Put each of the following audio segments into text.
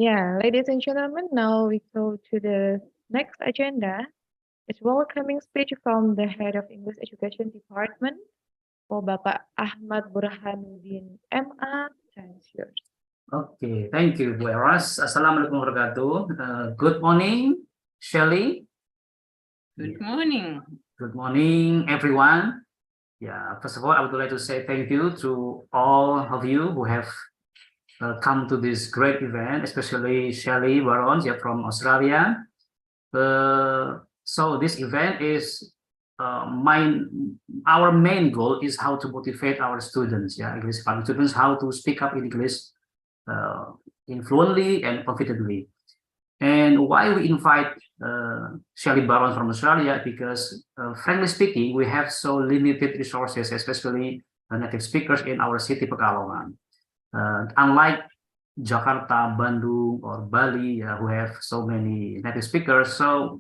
Yeah, ladies and gentlemen, now we go to the next agenda. It's welcoming speech from the head of English Education Department for Bapak Ahmad Burhanuddin MA. Time is yours. Okay, thank you, Bu Eros. Assalamualaikum warahmatullahi wabarakatuh. Good morning, Shelley. Good morning. Good morning, everyone. Yeah, first of all, I would like to say thank you to all of you who have come to this great event, especially Shelley Barons, from Australia. So this event is our main goal is how to motivate our students, English speaking students, how to speak up in English fluently and confidently. And why we invite Shelley Baron from Australia? Because frankly speaking, we have so limited resources, especially native speakers in our city Pekalongan. Unlike Jakarta, Bandung, or Bali, who have so many native speakers, so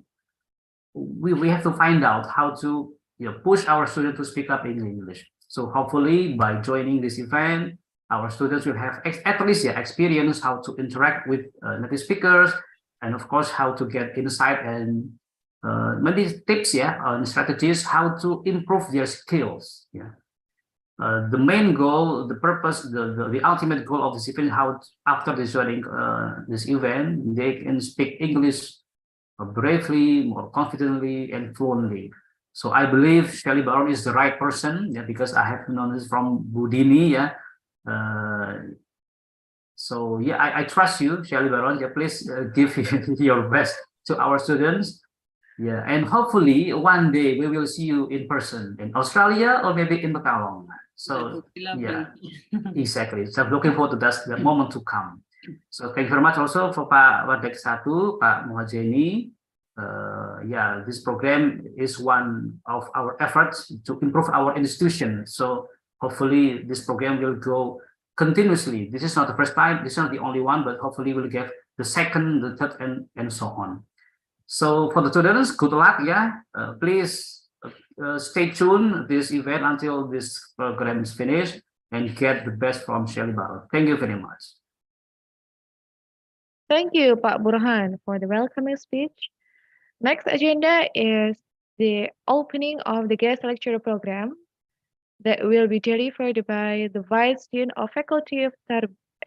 we have to find out how to push our students to speak up in English. So hopefully, by joining this event, our students will have at least experience how to interact with native speakers, and of course how to get insight and maybe tips on strategies how to improve their skills. The main goal, the purpose, the ultimate goal of this event, how after joining this event they can speak English bravely, more confidently, and fluently. So I believe Shelley Baron is the right person, because I have known this from Budini. So I trust you, Shelley Baron. Please give your best to our students. And hopefully one day we will see you in person in Australia or maybe in Pekalongan. So exactly. So I'm looking forward to that moment to come. So thank you very much also for Pak Wadek 1, Pak Muhajeni. This program is one of our efforts to improve our institution. So hopefully this program will go continuously. This is not the first time, this is not the only one, but hopefully we'll get the second, the third, and so on. So for the students, good luck. Please stay tuned this event until this program is finished and get the best from Shelley Baron. Thank you very much. Thank you, Pak Burhan, for the welcoming speech. Next agenda is the opening of the guest lecturer program that will be delivered by the Vice Dean of Faculty of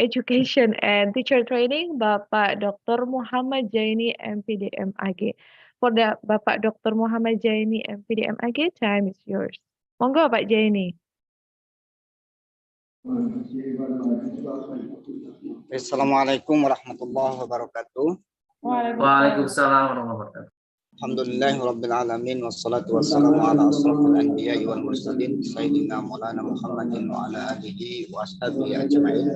Education and Teacher Training, Bapak Dr. Muhammad Jaini, MPD MAG. For the Bapak Dr. Muhammad Jaini, MPD MAG, time is yours. Monggo, Pak Jaini. Assalamualaikum warahmatullahi wabarakatuh. Waalaikumsalam warahmatullahi wabarakatuh. Alhamdulillahirabbil alamin wassalatu wassalamu ala asrofil anbiya'i wal mursalin sayyidina Maulana Muhammadin wa ala alihi wa ashabihi ajma'in.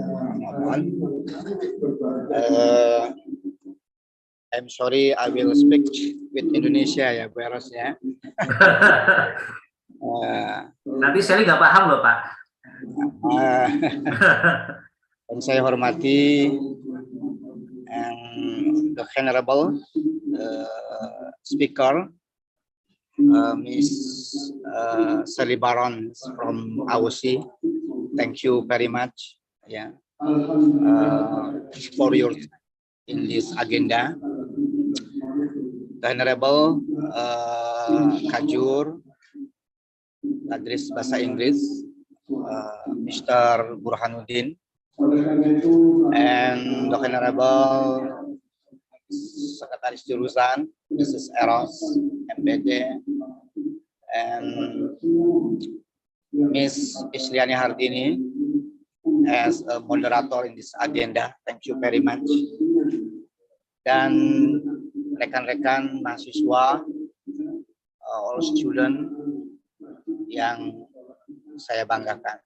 I'm sorry, I will speak with Indonesia Bu Eros Nanti saya nggak paham loh Pak. Dan saya hormati the Honorable Speaker, Miss Shelley Baron from AOC. Thank you very much for your in this agenda. The Honorable Kajur Kadris Bahasa Inggris, Mr. Burhanuddin, and the Honorable Sekretaris Jurusan, Mrs. Eros, MPD, and Miss Isliani Hardini as a moderator in this agenda. Thank you very much. Dan rekan-rekan mahasiswa, all student yang saya banggakan.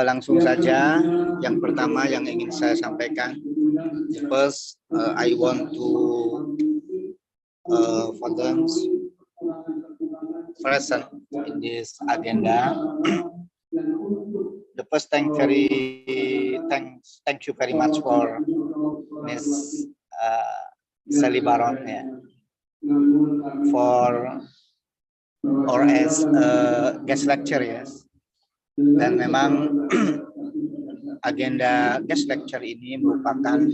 Langsung saja, yang pertama yang ingin saya sampaikan, first I want to for them present in this agenda. The first thank you very much for Miss Shelley Baron for or as guest lecturer, Dan memang agenda guest lecture ini merupakan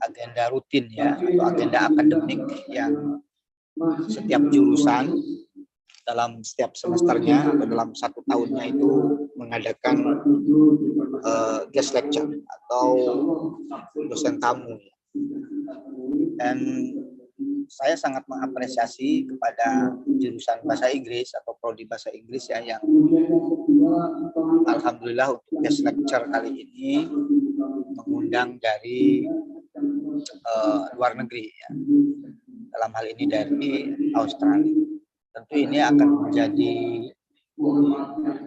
agenda rutin ya, atau agenda akademik yang setiap jurusan dalam setiap semesternya atau dalam 1 tahunnya itu mengadakan guest lecture atau dosen tamu. Dan saya sangat mengapresiasi kepada jurusan bahasa Inggris atau prodi bahasa Inggris ya, yang alhamdulillah untuk guest lecture kali ini mengundang dari luar negeri ya. Dalam hal ini dari Australia. Tentu ini akan menjadi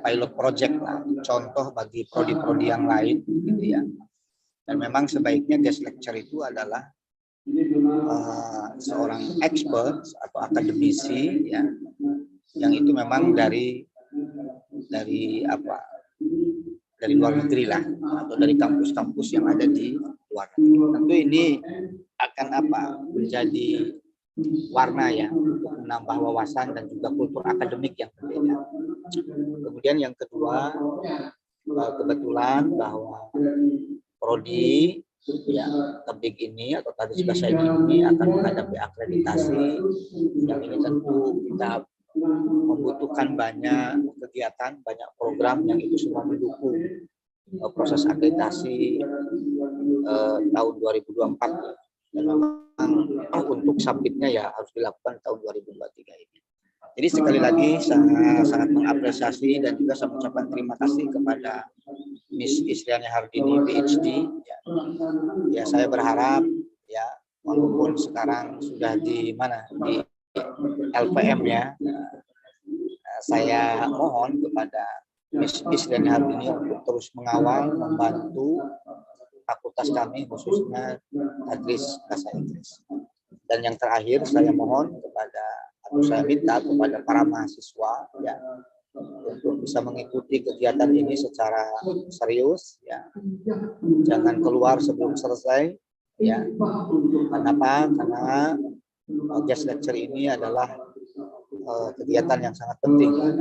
pilot project lah, contoh bagi prodi-prodi yang lain gitu ya. Dan memang sebaiknya guest lecture itu adalah seorang expert atau akademisi ya, yang itu memang dari luar negeri lah, atau dari kampus-kampus yang ada di luar negeri. Tentu ini akan menjadi warna ya, untuk menambah wawasan dan juga kultur akademik yang berbeda. Kemudian yang kedua, kebetulan bahwa prodi ya TBIG ini atau tadi bahasa ini akan menghadapi akreditasi, yang ini tentu kita membutuhkan banyak kegiatan, banyak program yang itu semua mendukung proses akreditasi tahun 2024. Dan memang untuk submitnya ya harus dilakukan tahun 2023 ini. Jadi sekali lagi saya sangat mengapresiasi dan juga saya mengucapkan terima kasih kepada Miss Isriani Hardini PhD. Ya saya berharap ya, walaupun sekarang sudah di LPM ya, saya mohon kepada Miss Isriani Hardini untuk terus mengawal, membantu fakultas kami khususnya tadris bahasa Inggris. Dan yang terakhir saya mohon saya minta kepada para mahasiswa ya, untuk bisa mengikuti kegiatan ini secara serius ya. Jangan keluar sebelum selesai ya. Kenapa? Karena guest lecture ini adalah kegiatan yang sangat penting ya,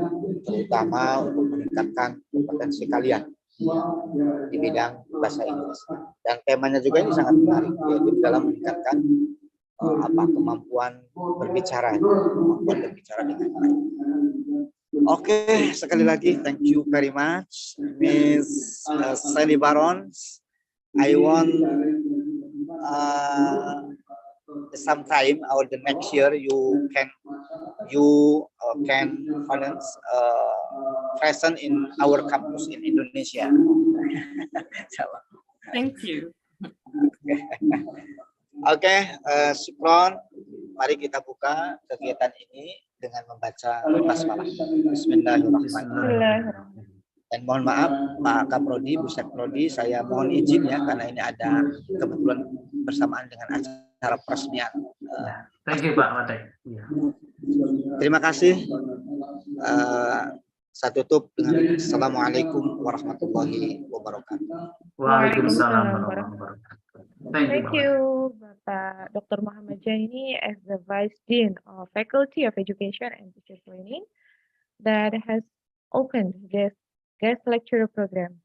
terutama untuk meningkatkan kompetensi kalian di bidang bahasa Inggris. Dan temanya juga ini sangat menarik, yaitu dalam meningkatkan kemampuan berbicara dengan baik. Oke, sekali lagi thank you very much, Miss Sally Baron. I want sometime or the next year you can finance present in our campus in Indonesia. Thank you. Oke, syukron. Mari kita buka kegiatan ini dengan membaca basmalah. Bismillahirrahmanirrahim. Dan mohon maaf Pak Kaprodi, Bu Sekprodi, saya mohon izin ya karena ini ada kebetulan bersamaan dengan acara peresmian. Thank you Pak Matek. Terima kasih. Saya tutup dengan Assalamualaikum warahmatullahi wabarakatuh. Waalaikumsalam warahmatullahi wabarakatuh. Thank you, Bapak Dr. Muhammad Jaini as the Vice Dean of Faculty of Education and Teacher Training that has opened this guest lecture program.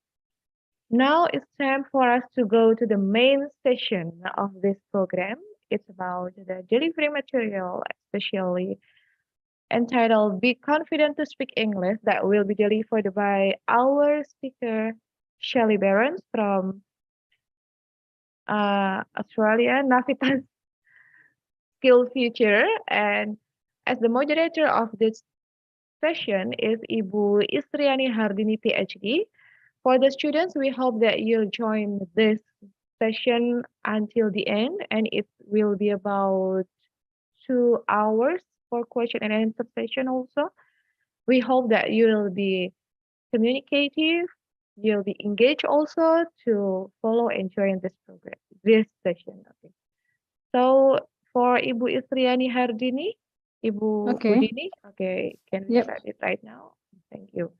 Now it's time for us to go to the main session of this program. It's about the delivery material, especially entitled Be Confident to Speak English, that will be delivered by our speaker, Shelley Barons from Australia, Navitas Skill Future. And as the moderator of this session is Ibu Isriani Hardini, PhD. For the students, we hope that you'll join this session until the end, and it will be about 2 hours for question and answer session also. We hope that you will be communicative, you'll be engaged also to follow and join this program, this session. Okay. So for Ibu Isriani Hardini, Ibu Budini, okay, can we start it right now? Thank you.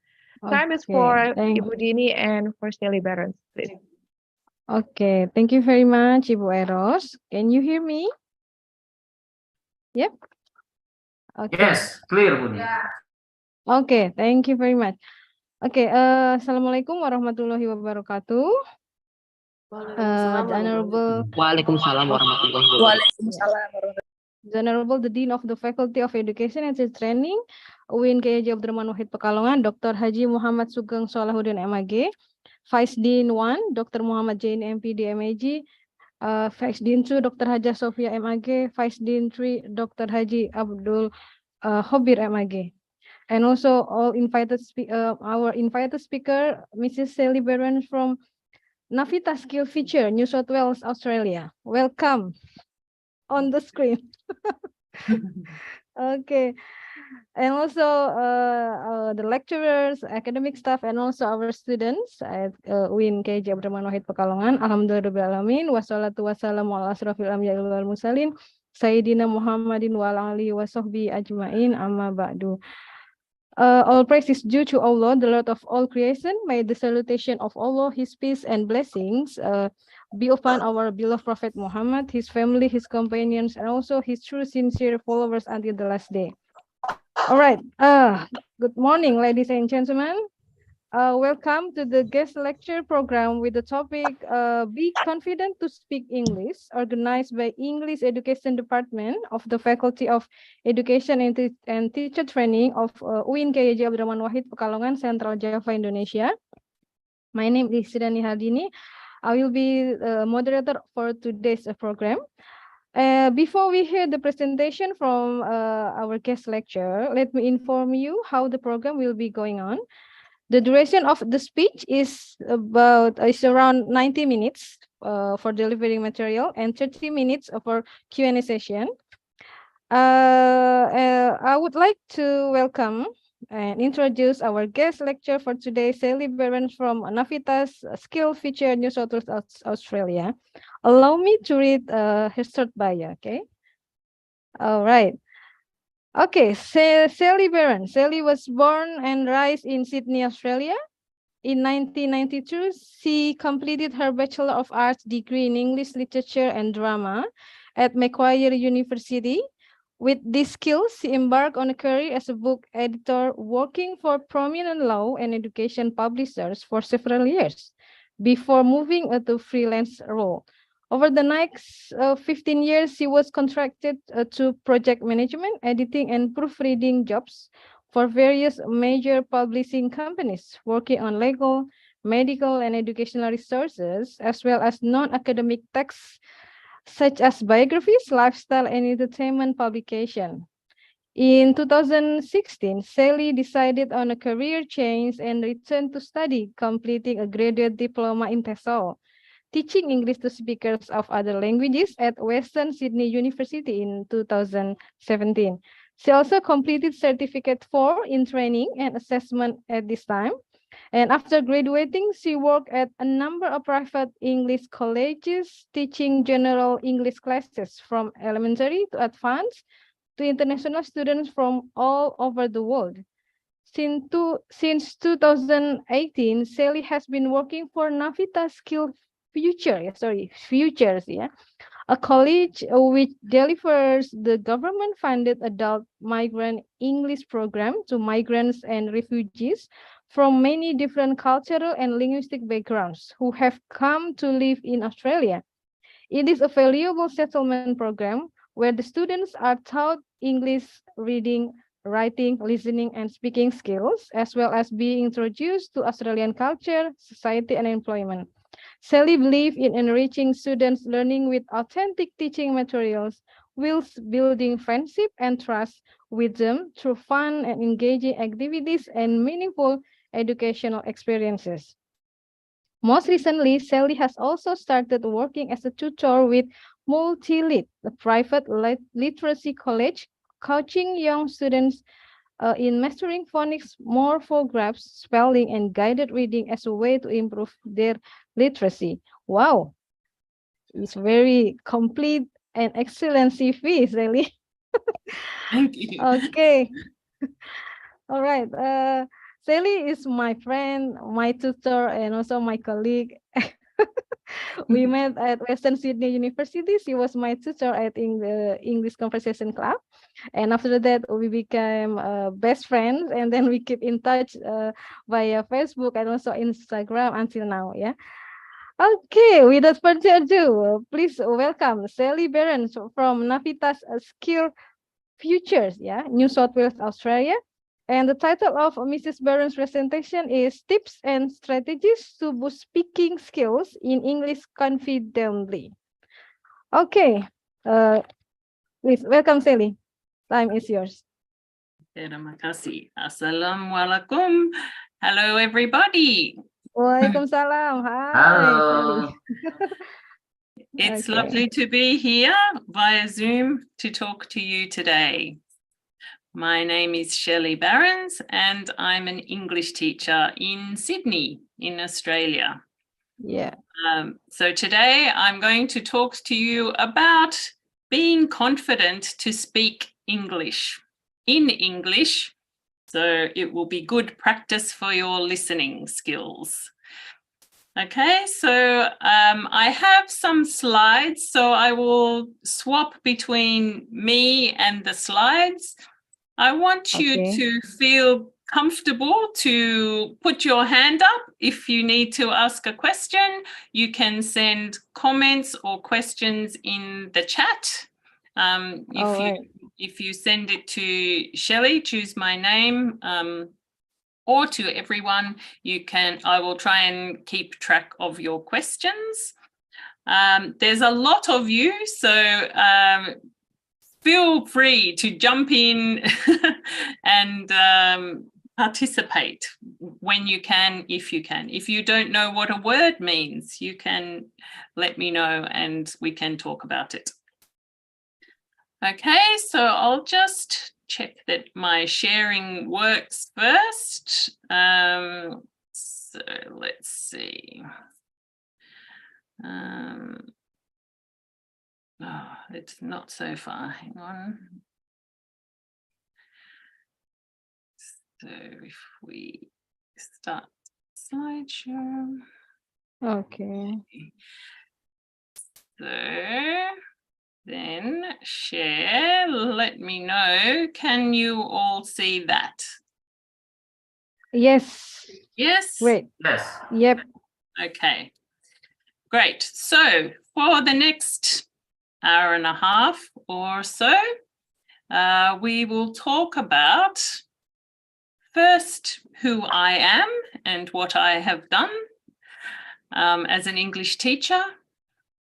Time is for Ibu Dini and for Sally Barons, please. Okay, thank you very much, Ibu Eros. Can you hear me? Yep. Okay. Yes, clear Budi. Okay, thank you very much. Okay, Assalamualaikum warahmatullahi wabarakatuh. The Honorable Waalaikumsalam warahmatullahi wabarakatuh. Waalaikumsalam warahmatullahi The Honorable the Dean of the Faculty of Education and Training, UIN KJ Abdurrahman Wahid Pekalongan, Dr. Haji Muhammad Sugeng Salahuddin MAG, Vice Dean 1, Dr. Muhammad Jain MPD MAG, Vice Dean 2, Dr. Haja Sofia MAG, Vice Dean 3, Dr. Haji Abdul Hobir MAG. And also all invited our invited speaker, Mrs. Sally Barron from Navita Skill Feature, New South Wales, Australia. Welcome on the screen. Okay. And also the lecturers, academic staff, and also our students at UIN KJ Abdurrahman Wahid Pekalongan. Alhamdulillahirrahmanirrahim. Wassalatu wassalamu ala asrafil anbiya'i wal mursalin. Sayyidina Muhammadin wa ala alihi wa sahbihi ajma'in amma ba'du. All praise is due to Allah, the Lord of all creation. May the salutation of Allah, His peace and blessings be upon our beloved Prophet Muhammad, his family, his companions, and also his true sincere followers until the last day. All right. Good morning, ladies and gentlemen. Welcome to the guest lecture program with the topic Be Confident to Speak English, organized by English Education Department of the Faculty of Education and Teacher Training of UIN KJ Abdurrahman Wahid Pekalongan, Central Java, Indonesia. My name is Sidani Hardini. I will be the moderator for today's program. Before we hear the presentation from our guest lecturer, let me inform you how the program will be going on. The duration of the speech is around 90 minutes for delivering material and 30 minutes for Q&A session. I would like to welcome and introduce our guest lecturer for today, Sally Barron from Navita's Skill Feature, New South Wales, Australia. Allow me to read her short bio, okay? All right. Okay, Sally Barron. Sally was born and raised in Sydney, Australia. In 1992, she completed her Bachelor of Arts degree in English Literature and Drama at Macquarie University. With these skills, she embarked on a career as a book editor, working for prominent law and education publishers for several years before moving to freelance role. Over the next 15 years, she was contracted to project management, editing, and proofreading jobs for various major publishing companies, working on legal, medical, and educational resources, as well as non-academic texts such as biographies, lifestyle, and entertainment publication. In 2016, Sally decided on a career change and returned to study, completing a graduate diploma in TESOL, teaching English to speakers of other languages at Western Sydney University in 2017. She also completed Certificate 4 in Training and Assessment at this time. And after graduating, she worked at a number of private English colleges, teaching general English classes from elementary to advanced to international students from all over the world. Since 2018, Sally has been working for Navita Futures, a college which delivers the government-funded adult migrant English program to migrants and refugees from many different cultural and linguistic backgrounds who have come to live in Australia. It is a valuable settlement program where the students are taught English reading, writing, listening, and speaking skills, as well as being introduced to Australian culture, society, and employment. Sally believes in enriching students' learning with authentic teaching materials, whilst building friendship and trust with them through fun and engaging activities and meaningful educational experiences. Most recently, Sally has also started working as a tutor with Multilit, the private literacy college, coaching young students in mastering phonics, morphographs, spelling, and guided reading as a way to improve their literacy. Wow, it's very complete and excellent CV, Sally. Thank you. Okay. All right. Sally is my friend, my tutor, and also my colleague. We met at Western Sydney University. She was my tutor at the English Conversation Club. And after that, we became best friends. And then we keep in touch via Facebook and also Instagram until now. Yeah. Okay, without further ado, please welcome Sally Barron from Navitas Skill Futures, yeah, New South Wales, Australia. And the title of Mrs. Barron's presentation is Tips and Strategies to Boost Speaking Skills in English Confidently. Okay, please welcome Sally. Time is yours. Terima kasih. Assalamualaikum. Hello, everybody. Waalaikumsalam. Hi, Hello. Sally. It's Okay. lovely to be here via Zoom to talk to you today. My name is Shelley Barrons, and I'm an English teacher in Sydney, in Australia. Yeah. So today I'm going to talk to you about being confident to speak English in English. So it will be good practice for your listening skills. Okay, so I have some slides, so I will swap between me and the slides. I want you Okay. to feel comfortable to put your hand up. If you need to ask a question, you can send comments or questions in the chat. If you send it to Shelley, choose my name, or to everyone, I will try and keep track of your questions. There's a lot of you, so feel free to jump in and participate when you can, if you can. If you don't know what a word means, you can let me know and we can talk about it. Okay, so I'll just check that my sharing works first. So let's see. Oh, it's not so far. Hang on. So if we start slideshow. Okay. So then share, let me know. Can you all see that? Yes. Yes? Great. Yes. Yep. Okay, great. So for the next hour and a half or so, we will talk about first who I am and what I have done as an English teacher.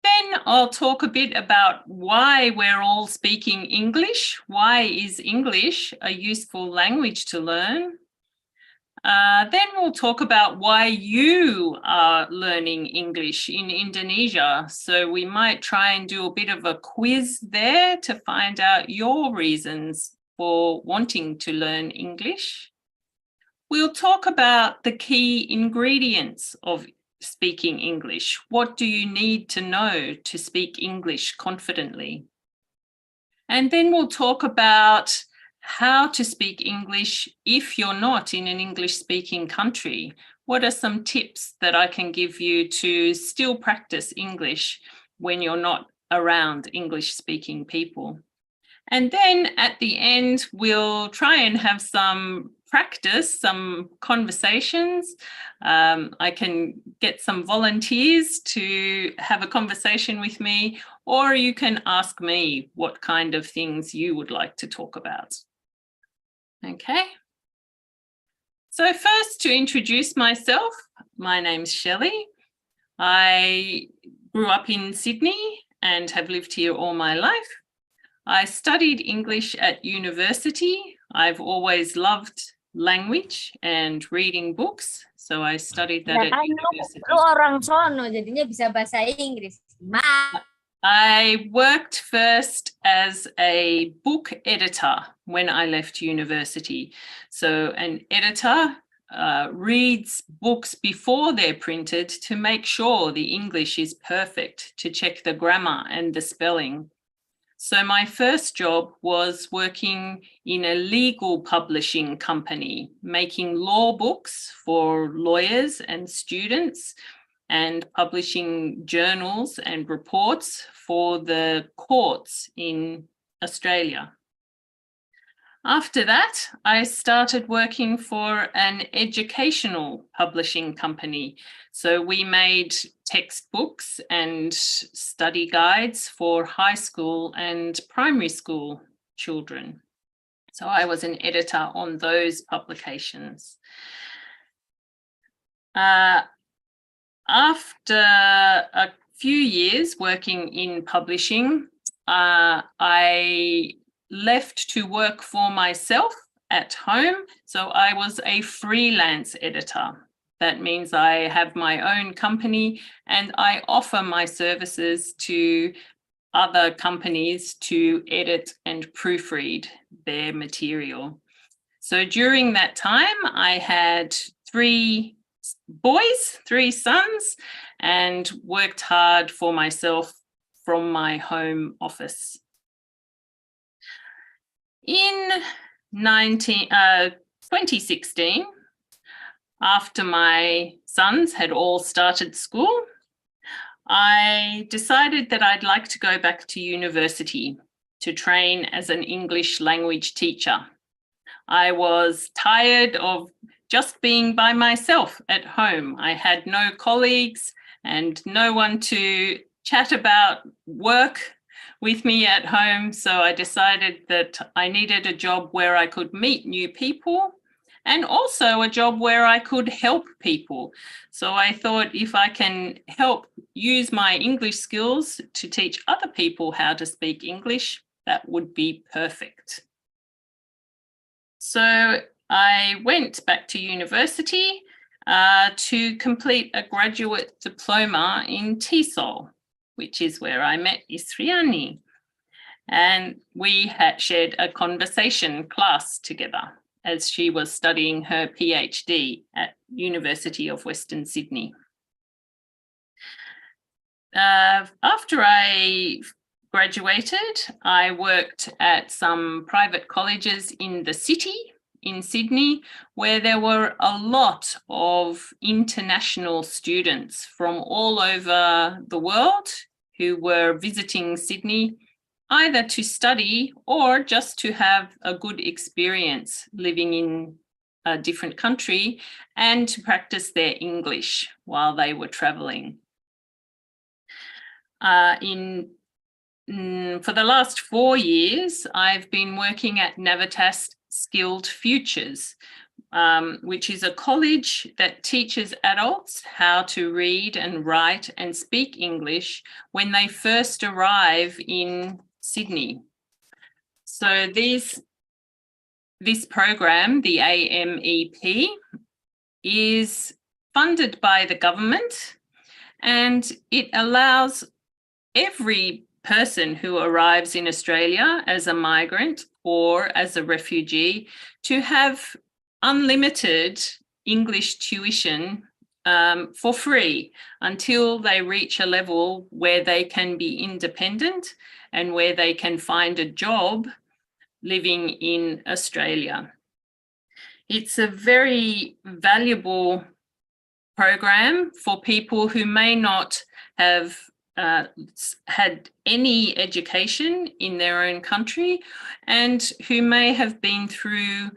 Then I'll talk a bit about why we're all speaking English. Why is English a useful language to learn? Then we'll talk about why you are learning English in Indonesia. So we might try and do a bit of a quiz there to find out your reasons for wanting to learn English. We'll talk about the key ingredients of speaking English. What do you need to know to speak English confidently? And then we'll talk about how to speak English if you're not in an English-speaking country. What are some tips that I can give you to still practice English when you're not around English-speaking people? And then at the end, we'll try and have some practice, some conversations. I can get some volunteers to have a conversation with me, or you can ask me what kind of things you would like to talk about. Okay. So first, to introduce myself, my name's Shelley. I grew up in Sydney and have lived here all my life. I studied English at university. I've always loved language and reading books, so I studied that at university. Lu orang sono jadinya bisa bahasa Inggris. I worked first as a book editor when I left university. So an editor reads books before they're printed to make sure the English is perfect, to check the grammar and the spelling. So my first job was working in a legal publishing company, making law books for lawyers and students. and publishing journals and reports for the courts in Australia. After that, I started working for an educational publishing company. So we made textbooks and study guides for high school and primary school children. So I was an editor on those publications. After a few years working in publishing, I left to work for myself at home. So I was a freelance editor. That means I have my own company and I offer my services to other companies to edit and proofread their material. So during that time, I had 3 boys, 3 sons, and worked hard for myself from my home office. In 2016, after my sons had all started school, I decided that I'd like to go back to university to train as an English language teacher. I was tired of just being by myself at home. I had no colleagues and no one to chat about work with me at home. So I decided that I needed a job where I could meet new people and also a job where I could help people. So I thought if I can help use my English skills to teach other people how to speak English, that would be perfect. So I went back to university to complete a graduate diploma in TESOL, which is where I met Isriani. And we had shared a conversation class together as she was studying her PhD at University of Western Sydney. After I graduated, I worked at some private colleges in the city in Sydney, where there were a lot of international students from all over the world who were visiting Sydney, either to study or just to have a good experience living in a different country and to practice their English while they were traveling. For the last 4 years, I've been working at Navitas Skilled Futures, which is a college that teaches adults how to read and write and speak English when they first arrive in Sydney. So this program, the AMEP, is funded by the government and it allows every person who arrives in Australia as a migrant or as a refugee to have unlimited English tuition for free until they reach a level where they can be independent and where they can find a job living in Australia. It's a very valuable program for people who may not have had any education in their own country and who may have been through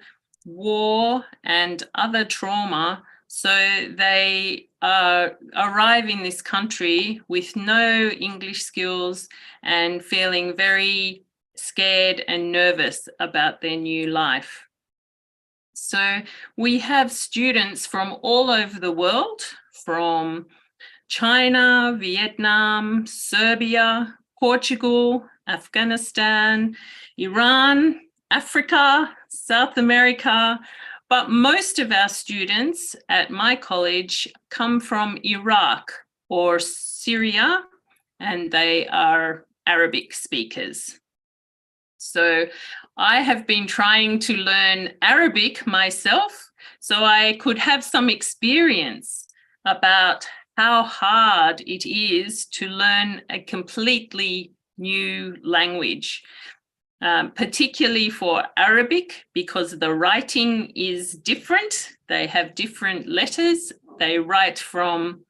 war and other trauma. So they arrive in this country with no English skills and feeling very scared and nervous about their new life. So we have students from all over the world, from China, Vietnam, Serbia, Portugal, Afghanistan, Iran, Africa, South America, but most of our students at my college come from Iraq or Syria, and they are Arabic speakers. So I have been trying to learn Arabic myself so I could have some experience about how hard it is to learn a completely new language, particularly for Arabic, because the writing is different. They have different letters. They write from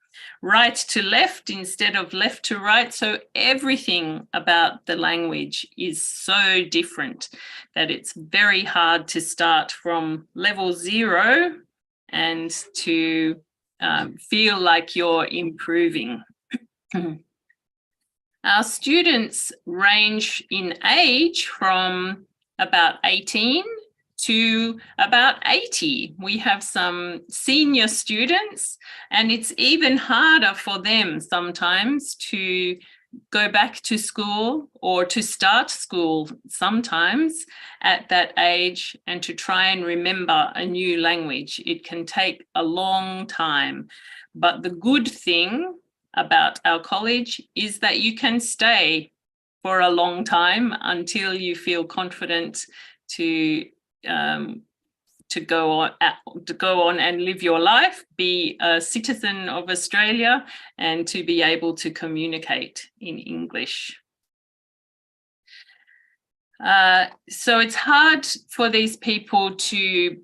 right to left instead of left to right. So everything about the language is so different that it's very hard to start from level 0 and to feel like you're improving. Our students range in age from about 18 to about 80. We have some senior students, and it's even harder for them sometimes to go back to school or to start school sometimes at that age and to try and remember a new language. It can take a long time. But the good thing about our college is that you can stay for a long time until you feel confident to go on and live your life, be a citizen of Australia, and to be able to communicate in English. So it's hard for these people to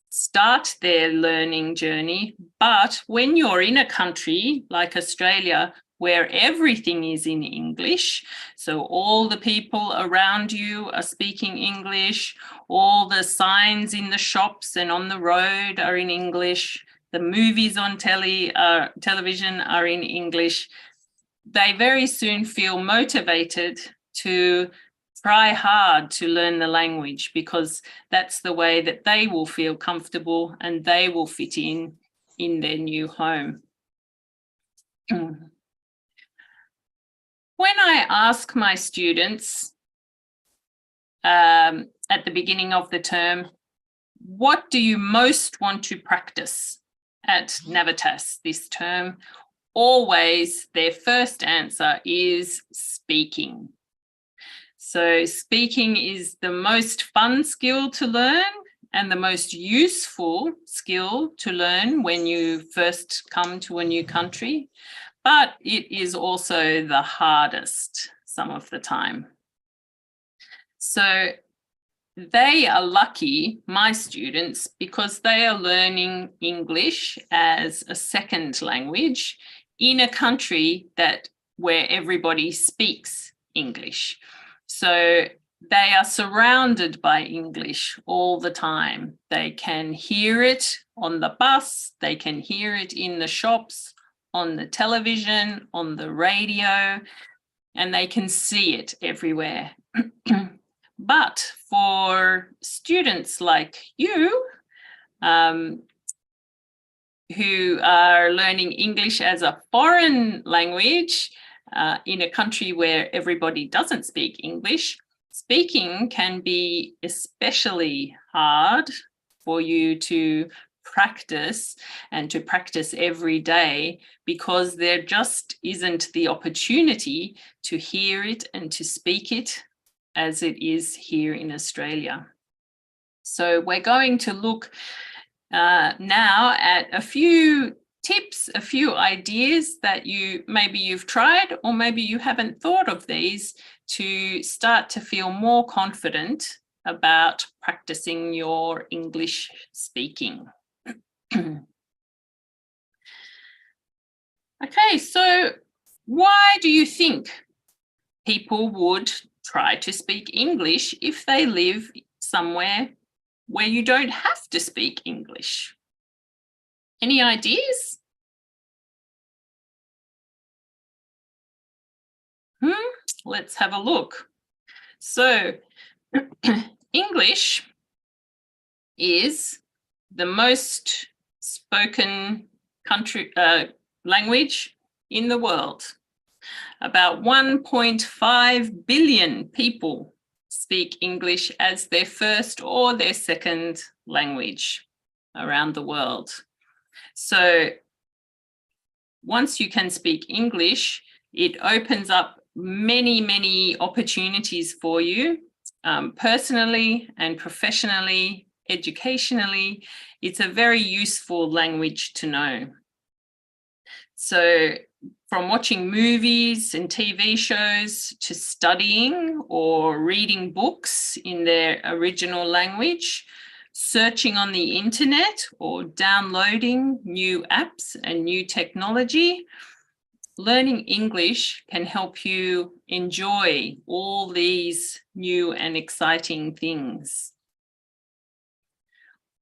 start their learning journey, but when you're in a country like Australia, where everything is in English, so all the people around you are speaking English, all the signs in the shops and on the road are in English, the movies on television are in English, they very soon feel motivated to try hard to learn the language, because that's the way that they will feel comfortable and they will fit in their new home. When I ask my students at the beginning of the term, what do you most want to practice at Navitas this term? Always their first answer is speaking. So speaking is the most fun skill to learn and the most useful skill to learn when you first come to a new country, but it is also the hardest some of the time. So they are lucky, my students, because they are learning English as a second language in a country where everybody speaks English. So they are surrounded by English all the time. They can hear it on the bus, they can hear it in the shops, on the television, on the radio, and they can see it everywhere. But for students like you, who are learning English as a foreign language in a country where everybody doesn't speak English, speaking can be especially hard for you to practice and to practice every day, because there just isn't the opportunity to hear it and to speak it as it is here in Australia. So we're going to look now at a few tips, a few ideas that maybe you've tried, or maybe you haven't thought of these, to start to feel more confident about practicing your English speaking. Okay, so why do you think people would try to speak English if they live somewhere where you don't have to speak English? Any ideas? Let's have a look. So English is the most spoken language in the world. About 1.5 billion people speak English as their first or their second language around the world. So once you can speak English, it opens up many, many opportunities for you, personally and professionally, educationally. It's a very useful language to know. So from watching movies and TV shows to studying or reading books in their original language, searching on the internet or downloading new apps and new technology, learning English can help you enjoy all these new and exciting things.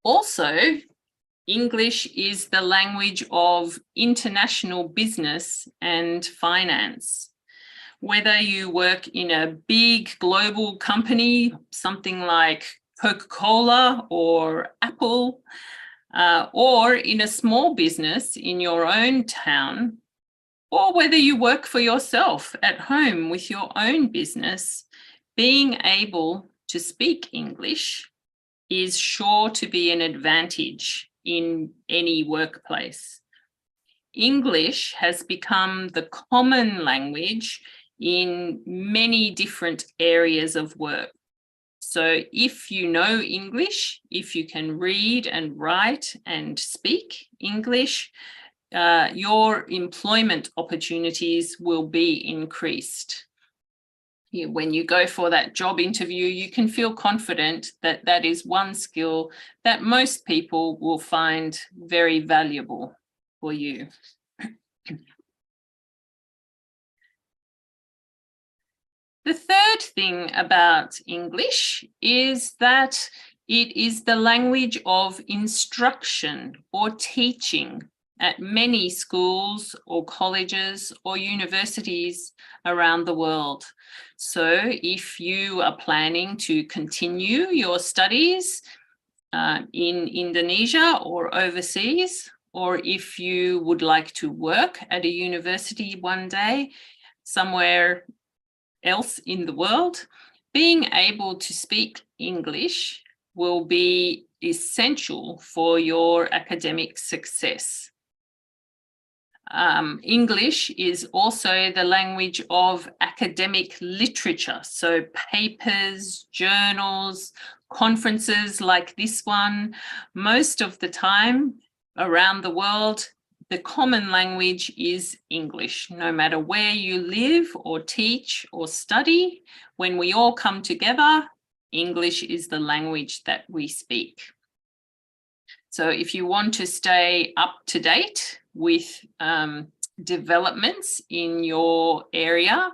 Also, English is the language of international business and finance. Whether you work in a big global company, something like Coca-Cola or Apple, or in a small business in your own town, or whether you work for yourself at home with your own business, being able to speak English is sure to be an advantage in any workplace. English has become the common language in many different areas of work. So if you know English, if you can read and write and speak English, your employment opportunities will be increased. When you go for that job interview, you can feel confident that that is one skill that most people will find very valuable for you. The third thing about English is that it is the language of instruction or teaching at many schools or colleges or universities around the world. So if you are planning to continue your studies in Indonesia or overseas, or if you would like to work at a university one day somewhere else in the world, being able to speak English will be essential for your academic success. English is also the language of academic literature, so papers, journals, conferences like this one. Most of the time around the world, the common language is English. No matter where you live or teach or study, when we all come together, English is the language that we speak. So if you want to stay up to date with developments in your area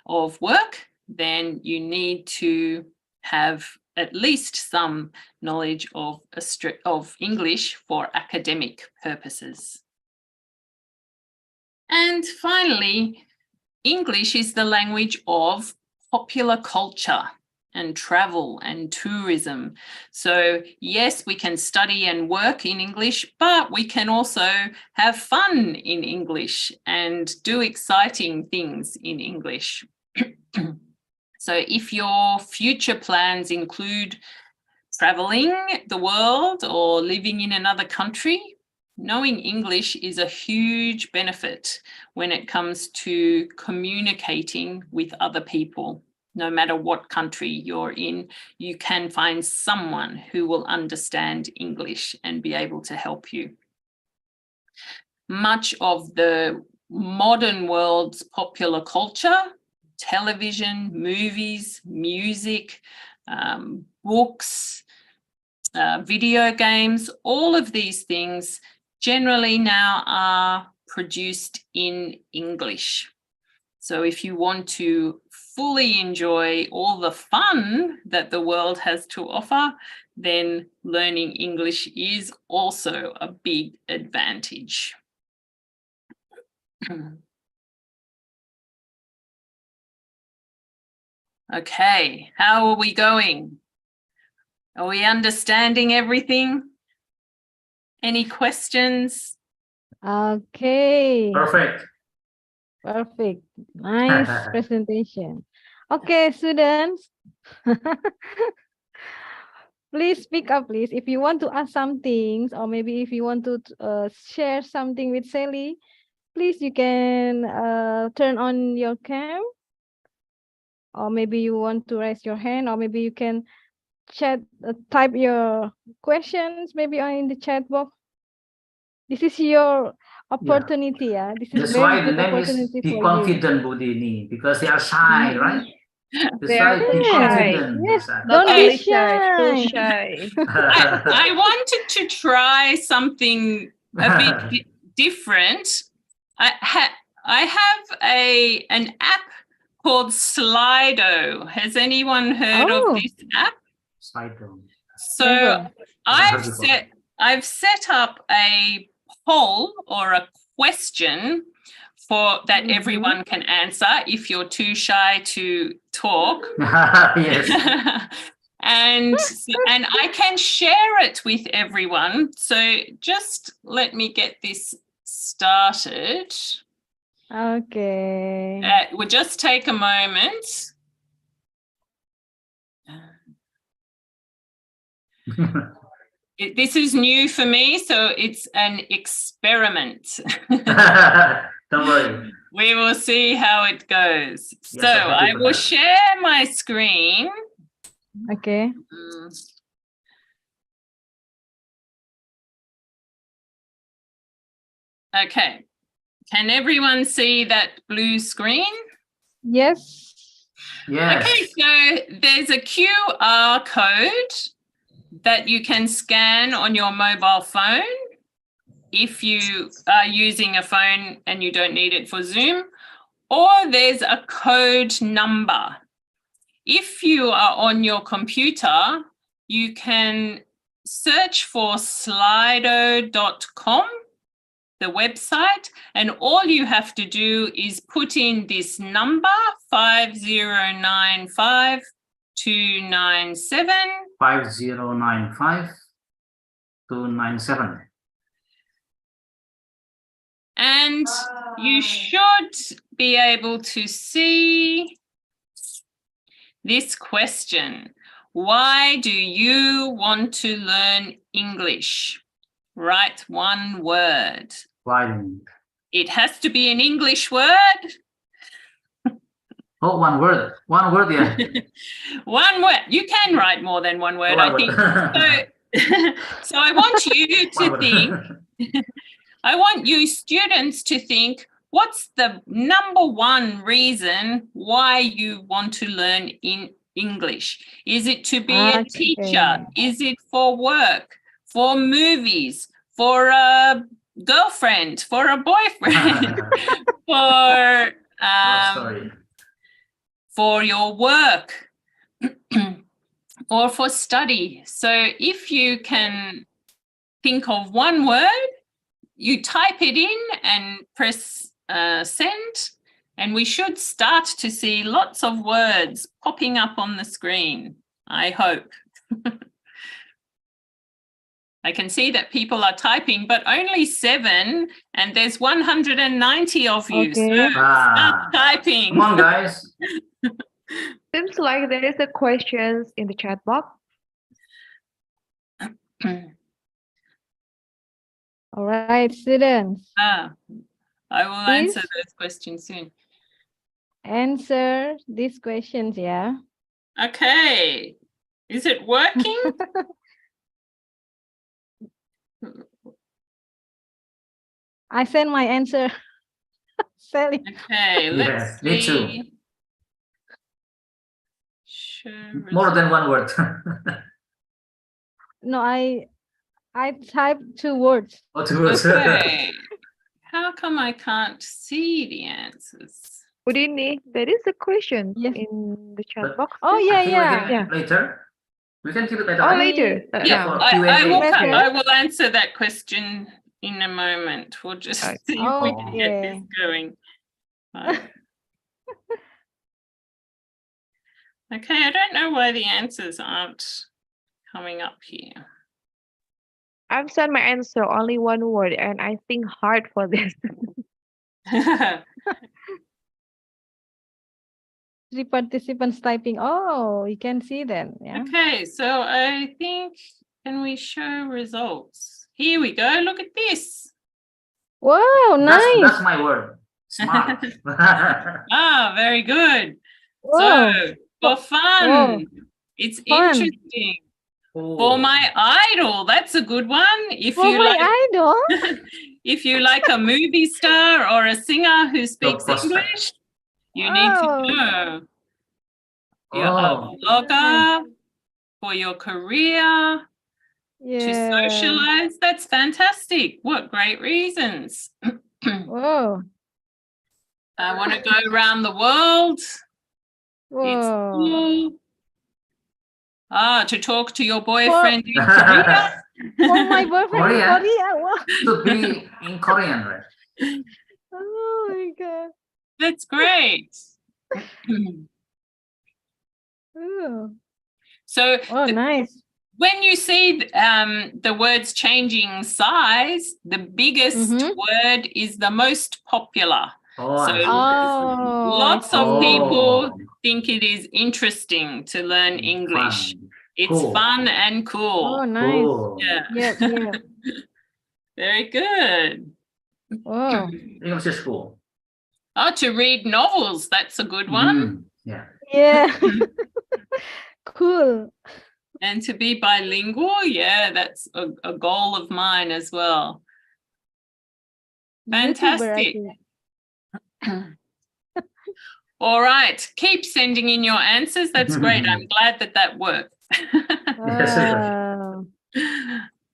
of work, then you need to have at least some knowledge of English for academic purposes. And finally, English is the language of popular culture and travel and tourism. So yes, we can study and work in English, but we can also have fun in English and do exciting things in English. So if your future plans include traveling the world or living in another country, knowing English is a huge benefit when it comes to communicating with other people. No matter what country you're in, you can find someone who will understand English and be able to help you. Much of the modern world's popular culture, television, movies, music, books, video games, all of these things generally now are produced in English. So if you want to fully enjoy all the fun that the world has to offer, then learning English is also a big advantage. Okay, how are we going? Are we understanding everything? Any questions? Okay. Perfect. Perfect. Nice presentation. Okay, students. Please speak up, please. If you want to ask some things, or maybe if you want to share something with Sally, please you can turn on your cam. Or maybe you want to raise your hand, or maybe you can type your questions maybe in the chat box. This is your opportunity, yeah. This is That's very why the good name is opportunity Be for you. Confident Budini, because they are shy, right? That's They right. are Be too shy. confident. Yes, Nursa. Not don't be only shy, too shy. shy. I wanted to try something a bit different. I have an app called Slido. Has anyone heard of Oh. this app? Slide down. So Never. I've heard before. set up a poll or a question for that Mhm. everyone can answer if you're too shy to talk. Yes. and I can share it with everyone. So just let me get this started. Okay. We'll just take a moment. This is new for me, so it's an experiment. Don't worry. We will see how it goes. Yes, So I'm happy I for will that. share my screen. Okay. Okay. Can everyone see that blue screen? Yes. Yes. Okay, so there's a QR code that you can scan on your mobile phone if you are using a phone and you don't need it for Zoom, or there's a code number. If you are on your computer, you can search for slido.com, the website, and all you have to do is put in this number 5095 297. 5095 297. And you should be able to see this question. Why do you want to learn English? Write one word. Why? It has to be an English word. Oh, one word. One word, yeah. One word. You can write more than one word, I think. So I want you to think, I want you students to think, what's the number one reason why you want to learn in English? Is it to be a teacher? Is it for work, for movies, for a girlfriend, for a boyfriend, for your work, or for study? So if you can think of one word, you type it in and press send, and we should start to see lots of words popping up on the screen, I hope. I can see that people are typing, but only 7, and there's 190 of you. Okay. So start typing. Come on, guys. Seems like there is a questions in the chat box. All right, students. I will Please answer those questions soon. answer these questions, yeah. Okay. Is it working? I send my answer. Sally. Okay, let's me too. see. Sure. More than one word. No, I typed 2 words. Oh, 2 words. Okay. How come I can't see the answers? Udini, there is a question Yes. in the chat But- box. Oh, I yeah, think yeah. later. We can keep it later. Oh, right? later. Yeah, No. For Q&A. I will answer that question in a moment. We'll just Okay. see if we can get this Okay. going. Right. Okay, I don't know why the answers aren't coming up here. I've sent my answer only one word, and I think hard for this. 3 participants typing. Oh, you can see them. Yeah. Okay, so I think, can we show results? Here we go. Look at this. Wow, nice. That's my word. Smart. Ah, very good. Wow. So for fun, Whoa. it's Fun. interesting. Oh. For my idol, that's a good one. If For you my like, idol. if you like a movie star or a singer who speaks prospect. English, you need to Wow. know. You're a Oh, blogger for your career, to Yeah. socialize. That's fantastic. What great reasons. Whoa. I want to go around the world. It's Whoa. cool. To talk to your boyfriend in Korea. For my boyfriend in Korea? Korea. Wow. should be in Korean, right? Oh my God. That's great. Oh, So oh nice. when you see the words changing size, the biggest Mhm. word is the most popular. Oh, So I see. Oh, I lots of see. people Oh, think it is interesting to learn English. fun. It's Cool. fun and Oh, cool. nice. Cool. Yeah. Yep, yep. Very good. Wow. English is cool. Oh, to read novels, that's a good one. Yeah. Yeah. Cool. And to be bilingual, yeah, that's a goal of mine as well. YouTuber, I Fantastic. think. All right, keep sending in your answers. That's great. I'm glad that worked. Yes, it is. Wow.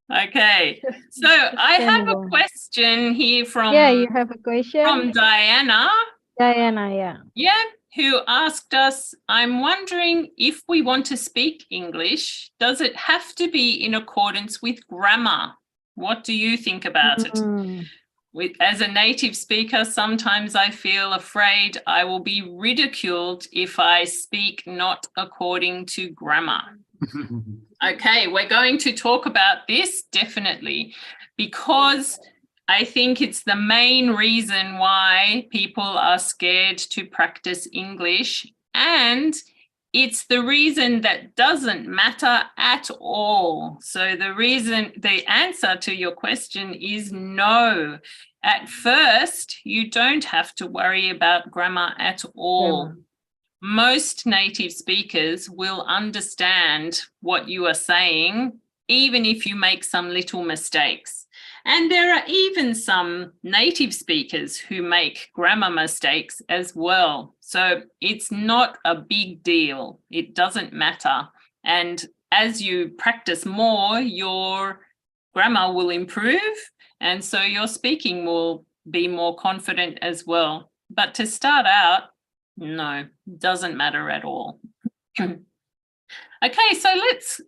Okay, so I have a Sustainable. question here Yeah, you have a from question? Diana. Diana, yeah. Yeah, who asked us, I'm wondering if we want to speak English, does it have to be in accordance with grammar? What do you think about it? Mm. As a native speaker, sometimes I feel afraid I will be ridiculed if I speak not according to grammar. Okay, we're going to talk about this definitely, because I think it's the main reason why people are scared to practice English, and it's the reason that doesn't matter at all. So the answer to your question is no. At first, you don't have to worry about grammar at all. Grammar. Most native speakers will understand what you are saying, even if you make some little mistakes. And there are even some native speakers who make grammar mistakes as well. So it's not a big deal. It doesn't matter. And as you practice more, your grammar will improve. And so your speaking will be more confident as well. But to start out, no, doesn't matter at all. Okay, so let's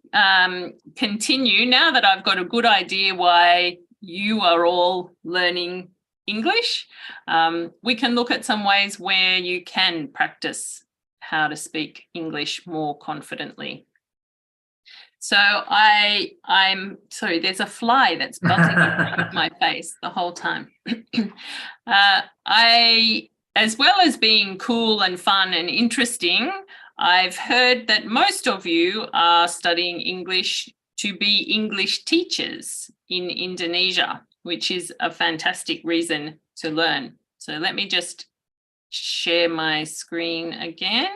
continue. Now that I've got a good idea why you are all learning English, we can look at some ways where you can practice how to speak English more confidently. So I'm sorry, there's a fly that's buzzing in front of my face the whole time. As well as being cool and fun and interesting, I've heard that most of you are studying English to be English teachers in Indonesia, which is a fantastic reason to learn. So let me just share my screen again.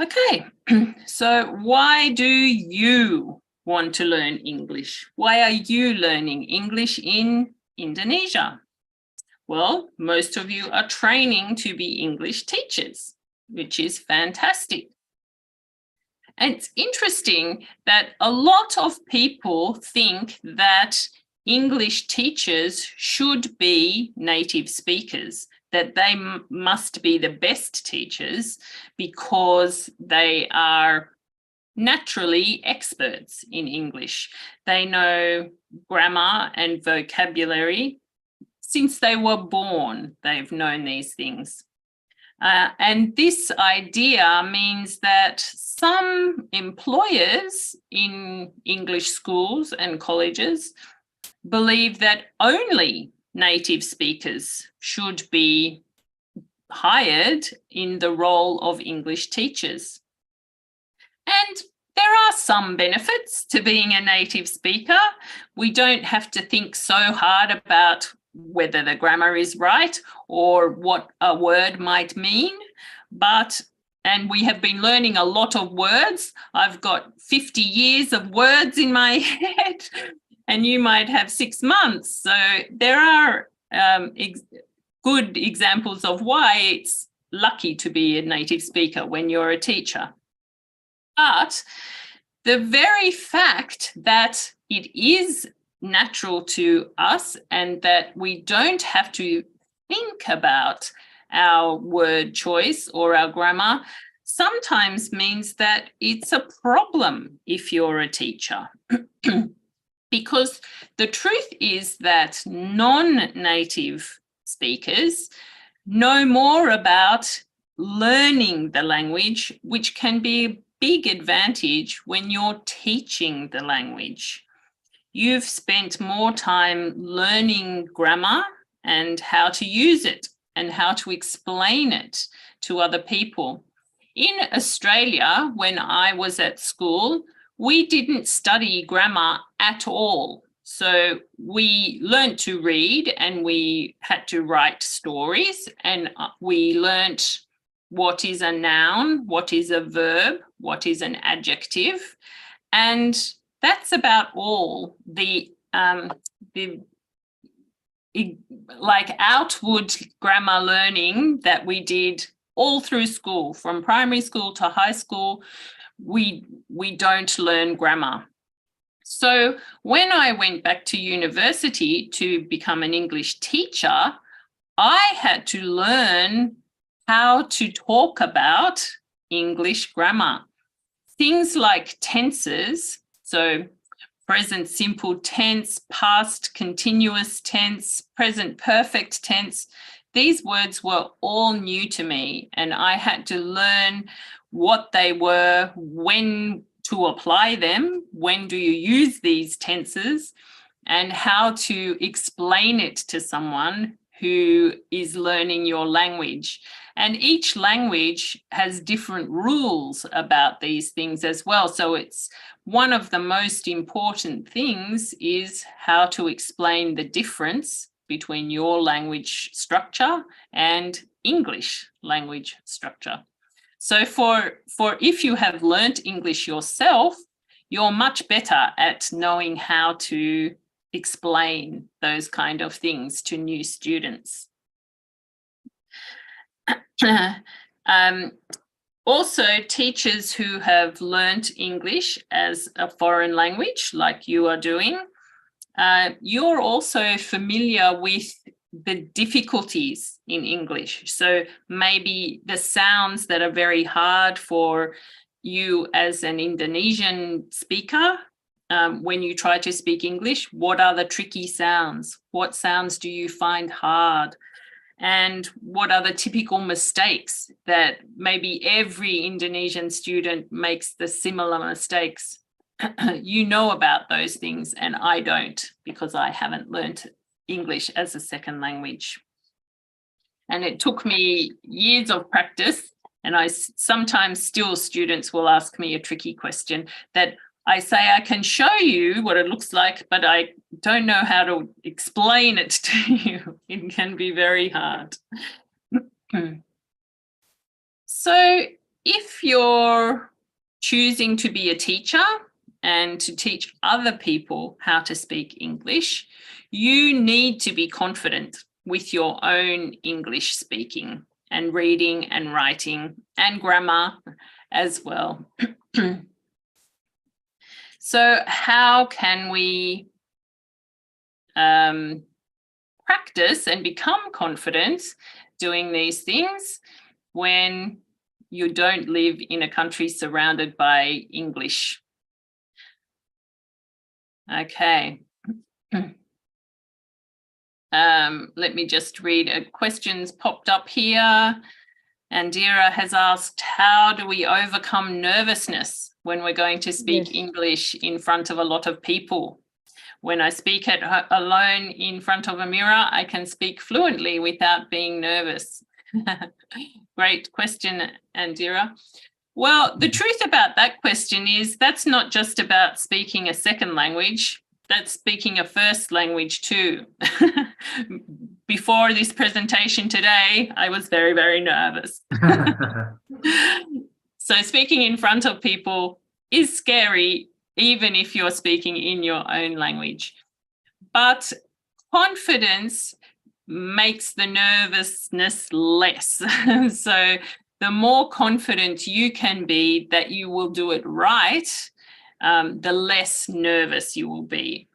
Okay, so why do you want to learn English? Why are you learning English in Indonesia? Well, most of you are training to be English teachers, which is fantastic. And it's interesting that a lot of people think that English teachers should be native speakers, that they must be the best teachers because they are naturally experts in English. They know grammar and vocabulary. Since they were born, they've known these things. And this idea means that some employers in English schools and colleges believe that only native speakers should be hired in the role of English teachers. And there are some benefits to being a native speaker. We don't have to think so hard about whether the grammar is right or what a word might mean, and we have been learning a lot of words. I've got 50 years of words in my head, and you might have 6 months. So there are good examples of why it's lucky to be a native speaker when you're a teacher. But the very fact that it is natural to us and that we don't have to think about our word choice or our grammar sometimes means that it's a problem if you're a teacher. Because the truth is that non-native speakers know more about learning the language, which can be a big advantage when you're teaching the language. You've spent more time learning grammar and how to use it and how to explain it to other people. In Australia, when I was at school, we didn't study grammar at all. So we learned to read and we had to write stories, and we learnt what is a noun, what is a verb, what is an adjective. And that's about all. The like outward grammar learning that we did all through school, from primary school to high school, we don't learn grammar. So when I went back to university to become an English teacher, I had to learn how to talk about English grammar. Things like tenses, so present simple tense, past continuous tense, present perfect tense, these words were all new to me, and I had to learn what they were, when to apply them, when do you use these tenses, and how to explain it to someone who is learning your language. And each language has different rules about these things as well. So it's one of the most important things is how to explain the difference between your language structure and English language structure. So for if you have learnt English yourself, you're much better at knowing how to explain those kind of things to new students. Also, teachers who have learnt English as a foreign language, like you are doing, you're also familiar with the difficulties in English. So maybe the sounds that are very hard for you as an Indonesian speaker, when you try to speak English, what are the tricky sounds? What sounds do you find hard? And what are the typical mistakes that maybe every Indonesian student makes the similar mistakes? You know about those things, and I don't, because I haven't learnt English as a second language. And it took me years of practice, and I sometimes still students will ask me a tricky question that I say I can show you what it looks like, but I don't know how to explain it to you. It can be very hard. So if you're choosing to be a teacher and to teach other people how to speak English, you need to be confident with your own English speaking and reading and writing and grammar as well. So how can we practice and become confident doing these things when you don't live in a country surrounded by English? Okay. Let me just read a question's popped up here. Andira has asked, how do we overcome nervousness when we're going to speak English in front of a lot of people? When I speak alone in front of a mirror, I can speak fluently without being nervous. Great question, Andira. Well, the truth about that question is that's not just about speaking a second language, that's speaking a first language too. Before this presentation today, I was very, very nervous. So speaking in front of people is scary even if you're speaking in your own language. But confidence makes the nervousness less. So the more confident you can be that you will do it right, the less nervous you will be.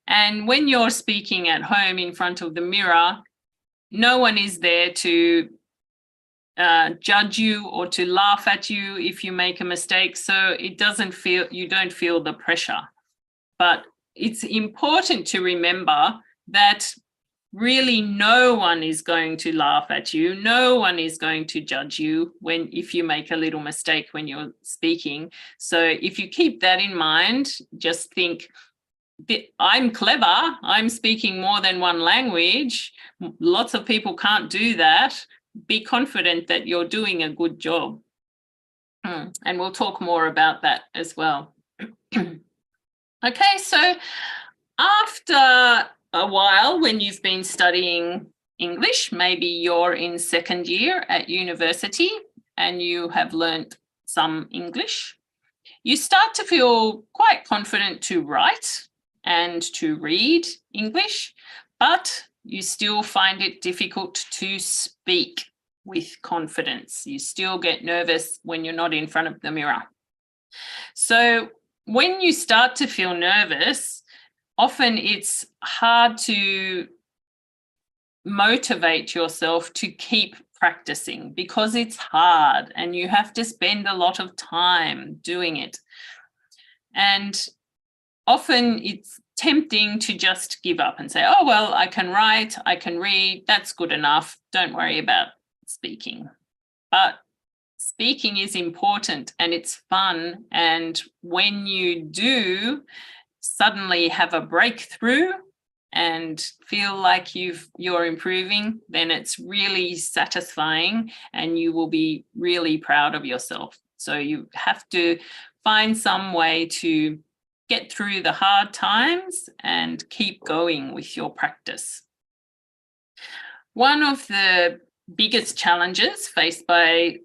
And when you're speaking at home in front of the mirror, no one is there to judge you or to laugh at you if you make a mistake. So you don't feel the pressure. But it's important to remember that really no one is going to laugh at you. No one is going to judge you if you make a little mistake when you're speaking. So if you keep that in mind, just think, I'm clever. I'm speaking more than one language. Lots of people can't do that. Be confident that you're doing a good job. And we'll talk more about that as well. Okay, so after a while, when you've been studying English, maybe you're in second year at university and you have learned some English, you start to feel quite confident to write and to read English, but you still find it difficult to speak with confidence. You still get nervous when you're not in front of the mirror. So when you start to feel nervous, often it's hard to motivate yourself to keep practicing because it's hard and you have to spend a lot of time doing it. And often it's tempting to just give up and say, oh, well, I can write, I can read, that's good enough. Don't worry about speaking. But speaking is important and it's fun. And when you do suddenly have a breakthrough and feel like you're improving, then it's really satisfying and you will be really proud of yourself. So you have to find some way to get through the hard times and keep going with your practice. One of the biggest challenges faced by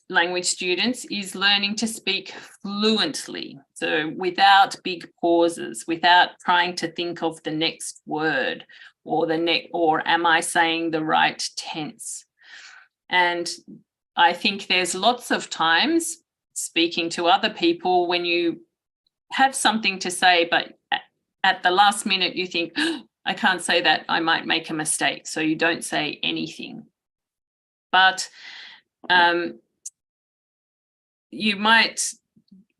language students is learning to speak fluently, so without big pauses, without trying to think of the next word or am I saying the right tense. And I think there's lots of times speaking to other people when you have something to say, but at the last minute you think, oh, I can't say that, I might make a mistake, so you don't say anything. But you might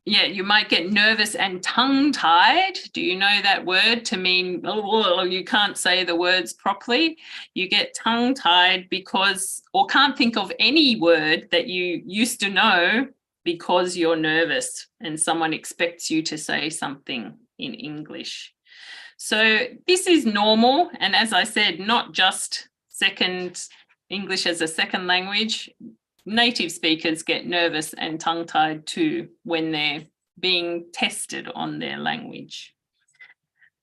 get nervous and tongue-tied. Do you know that word to mean, oh, you can't say the words properly? You get tongue-tied or can't think of any word that you used to know because you're nervous and someone expects you to say something in English. So this is normal. And as I said, not just English as a second language. Native speakers get nervous and tongue-tied too when they're being tested on their language.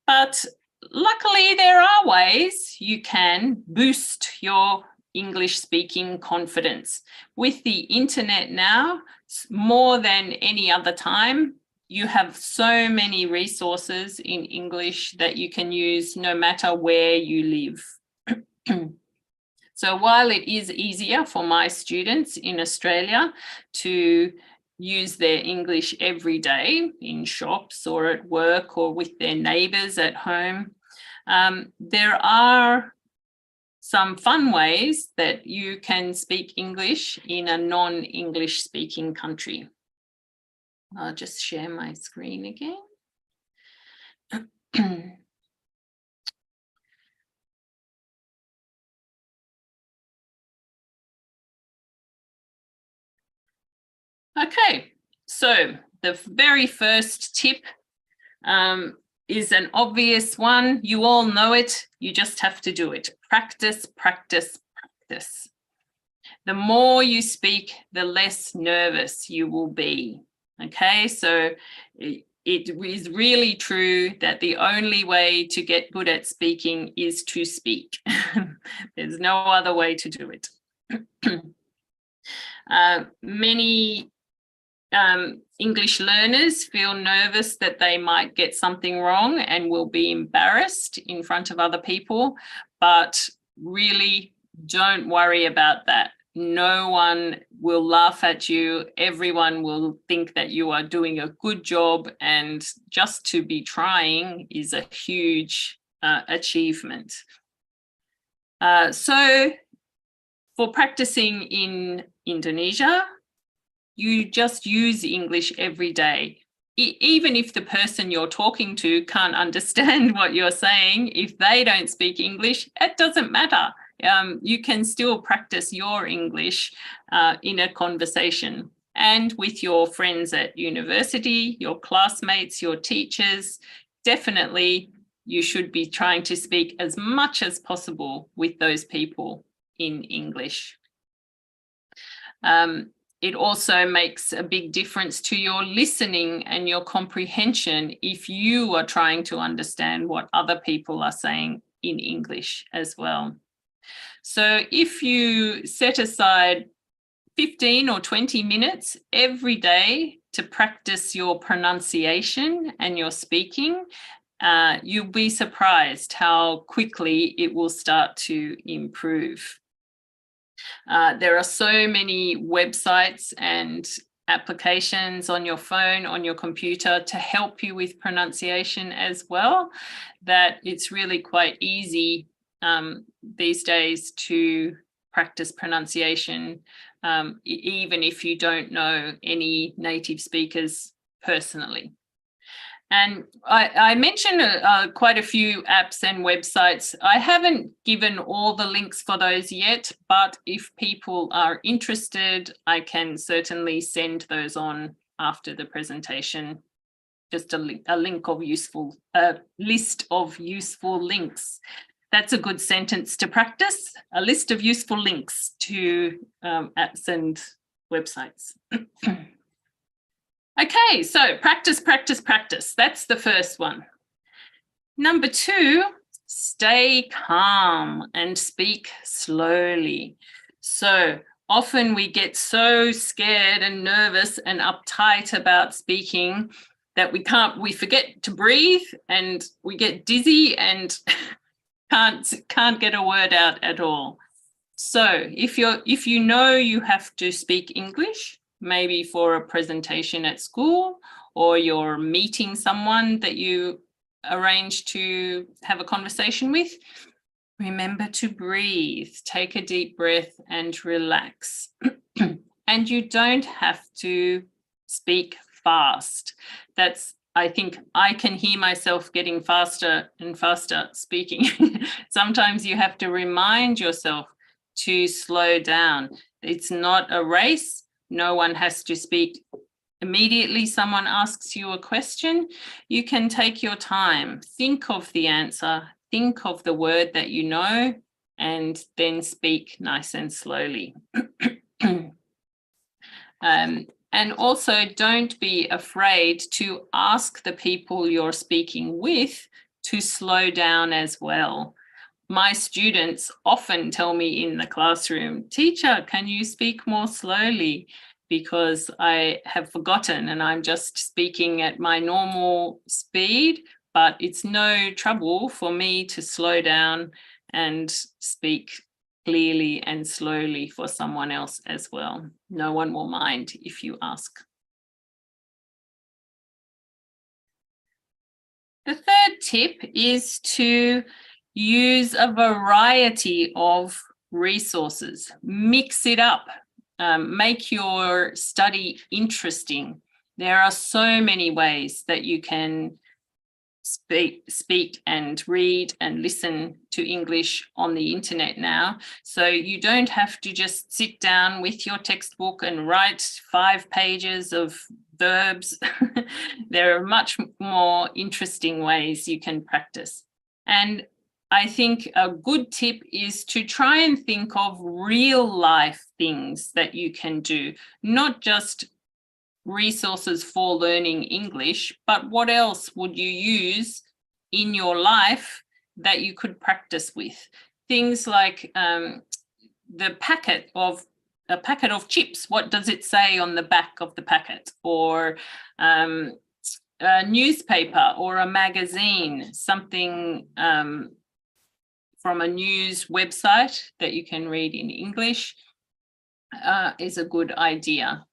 But luckily, there are ways you can boost your English speaking confidence. With the internet now, more than any other time, you have so many resources in English that you can use no matter where you live. So while it is easier for my students in Australia to use their English every day in shops or at work or with their neighbours at home, there are some fun ways that you can speak English in a non-English speaking country. I'll just share my screen again. Okay, so the very first tip is an obvious one. You all know it. You just have to do it. Practice, practice, practice. The more you speak, the less nervous you will be. Okay, so it is really true that the only way to get good at speaking is to speak. There's no other way to do it. Many English learners feel nervous that they might get something wrong and will be embarrassed in front of other people, but really don't worry about that. No one will laugh at you. Everyone will think that you are doing a good job, and just to be trying is a huge achievement. So for practicing in Indonesia, you just use English every day. Even if the person you're talking to can't understand what you're saying, if they don't speak English, it doesn't matter. You can still practice your English in a conversation, and with your friends at university, your classmates, your teachers. Definitely, you should be trying to speak as much as possible with those people in English. It also makes a big difference to your listening and your comprehension if you are trying to understand what other people are saying in English as well. So if you set aside 15 or 20 minutes every day to practice your pronunciation and your speaking, you'll be surprised how quickly it will start to improve. There are so many websites and applications on your phone, on your computer to help you with pronunciation as well, that it's really quite easy these days to practice pronunciation, even if you don't know any native speakers personally. And I mentioned quite a few apps and websites. I haven't given all the links for those yet, but if people are interested, I can certainly send those on after the presentation. Just a link of useful, list of useful links. That's a good sentence to practice, a list of useful links to apps and websites. Okay, so practice, practice, practice. That's the first one. Number 2, stay calm and speak slowly. So often we get so scared and nervous and uptight about speaking that we forget to breathe, and we get dizzy and can't get a word out at all. So if you know you have to speak English, maybe for a presentation at school, or you're meeting someone that you arrange to have a conversation with, remember to breathe, take a deep breath and relax. And you don't have to speak fast. I think I can hear myself getting faster and faster speaking. Sometimes you have to remind yourself to slow down. It's not a race. No one has to speak immediately. Someone asks you a question, you can take your time, think of the answer, think of the word that you know, and then speak nice and slowly. And also, don't be afraid to ask the people you're speaking with to slow down as well. My students often tell me in the classroom, "Teacher, can you speak more slowly?" Because I have forgotten and I'm just speaking at my normal speed, but it's no trouble for me to slow down and speak clearly and slowly for someone else as well. No one will mind if you ask. The third tip is to use a variety of resources. Mix it up. Make your study interesting. There are so many ways that you can speak and read and listen to English on the internet now. So you don't have to just sit down with your textbook and write 5 pages of verbs. There are much more interesting ways you can practice. And I think a good tip is to try and think of real life things that you can do, not just resources for learning English, but what else would you use in your life that you could practice with? Things like the packet of a packet of chips, what does it say on the back of the packet? Or a newspaper or a magazine, something from a news website that you can read in English is a good idea.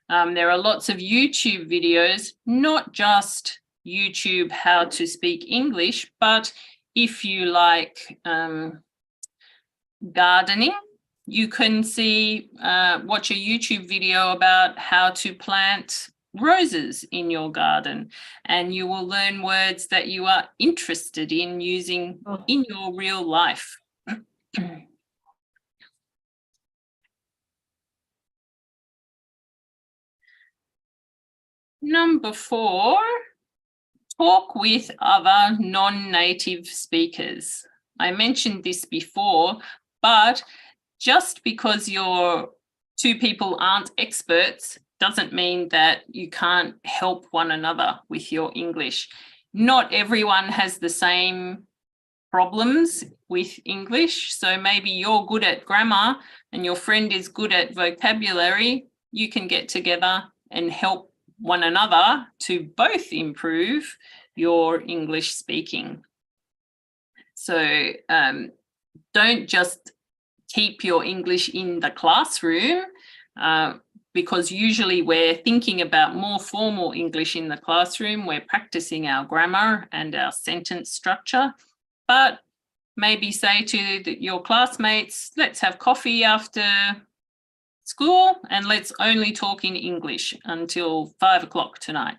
There are lots of YouTube videos, not just YouTube how to speak English, but if you like gardening, you can watch a YouTube video about how to plant roses in your garden, and you will learn words that you are interested in using in your real life. Number 4, talk with other non-native speakers. I mentioned this before, but just because your 2 people aren't experts doesn't mean that you can't help one another with your English. Not everyone has the same problems with English. So maybe you're good at grammar and your friend is good at vocabulary. You can get together and help one another to both improve your English speaking. So don't just keep your English in the classroom, because usually we're thinking about more formal English in the classroom. We're practicing our grammar and our sentence structure, but maybe say to your classmates, let's have coffee after school and let's only talk in English until 5 o'clock tonight.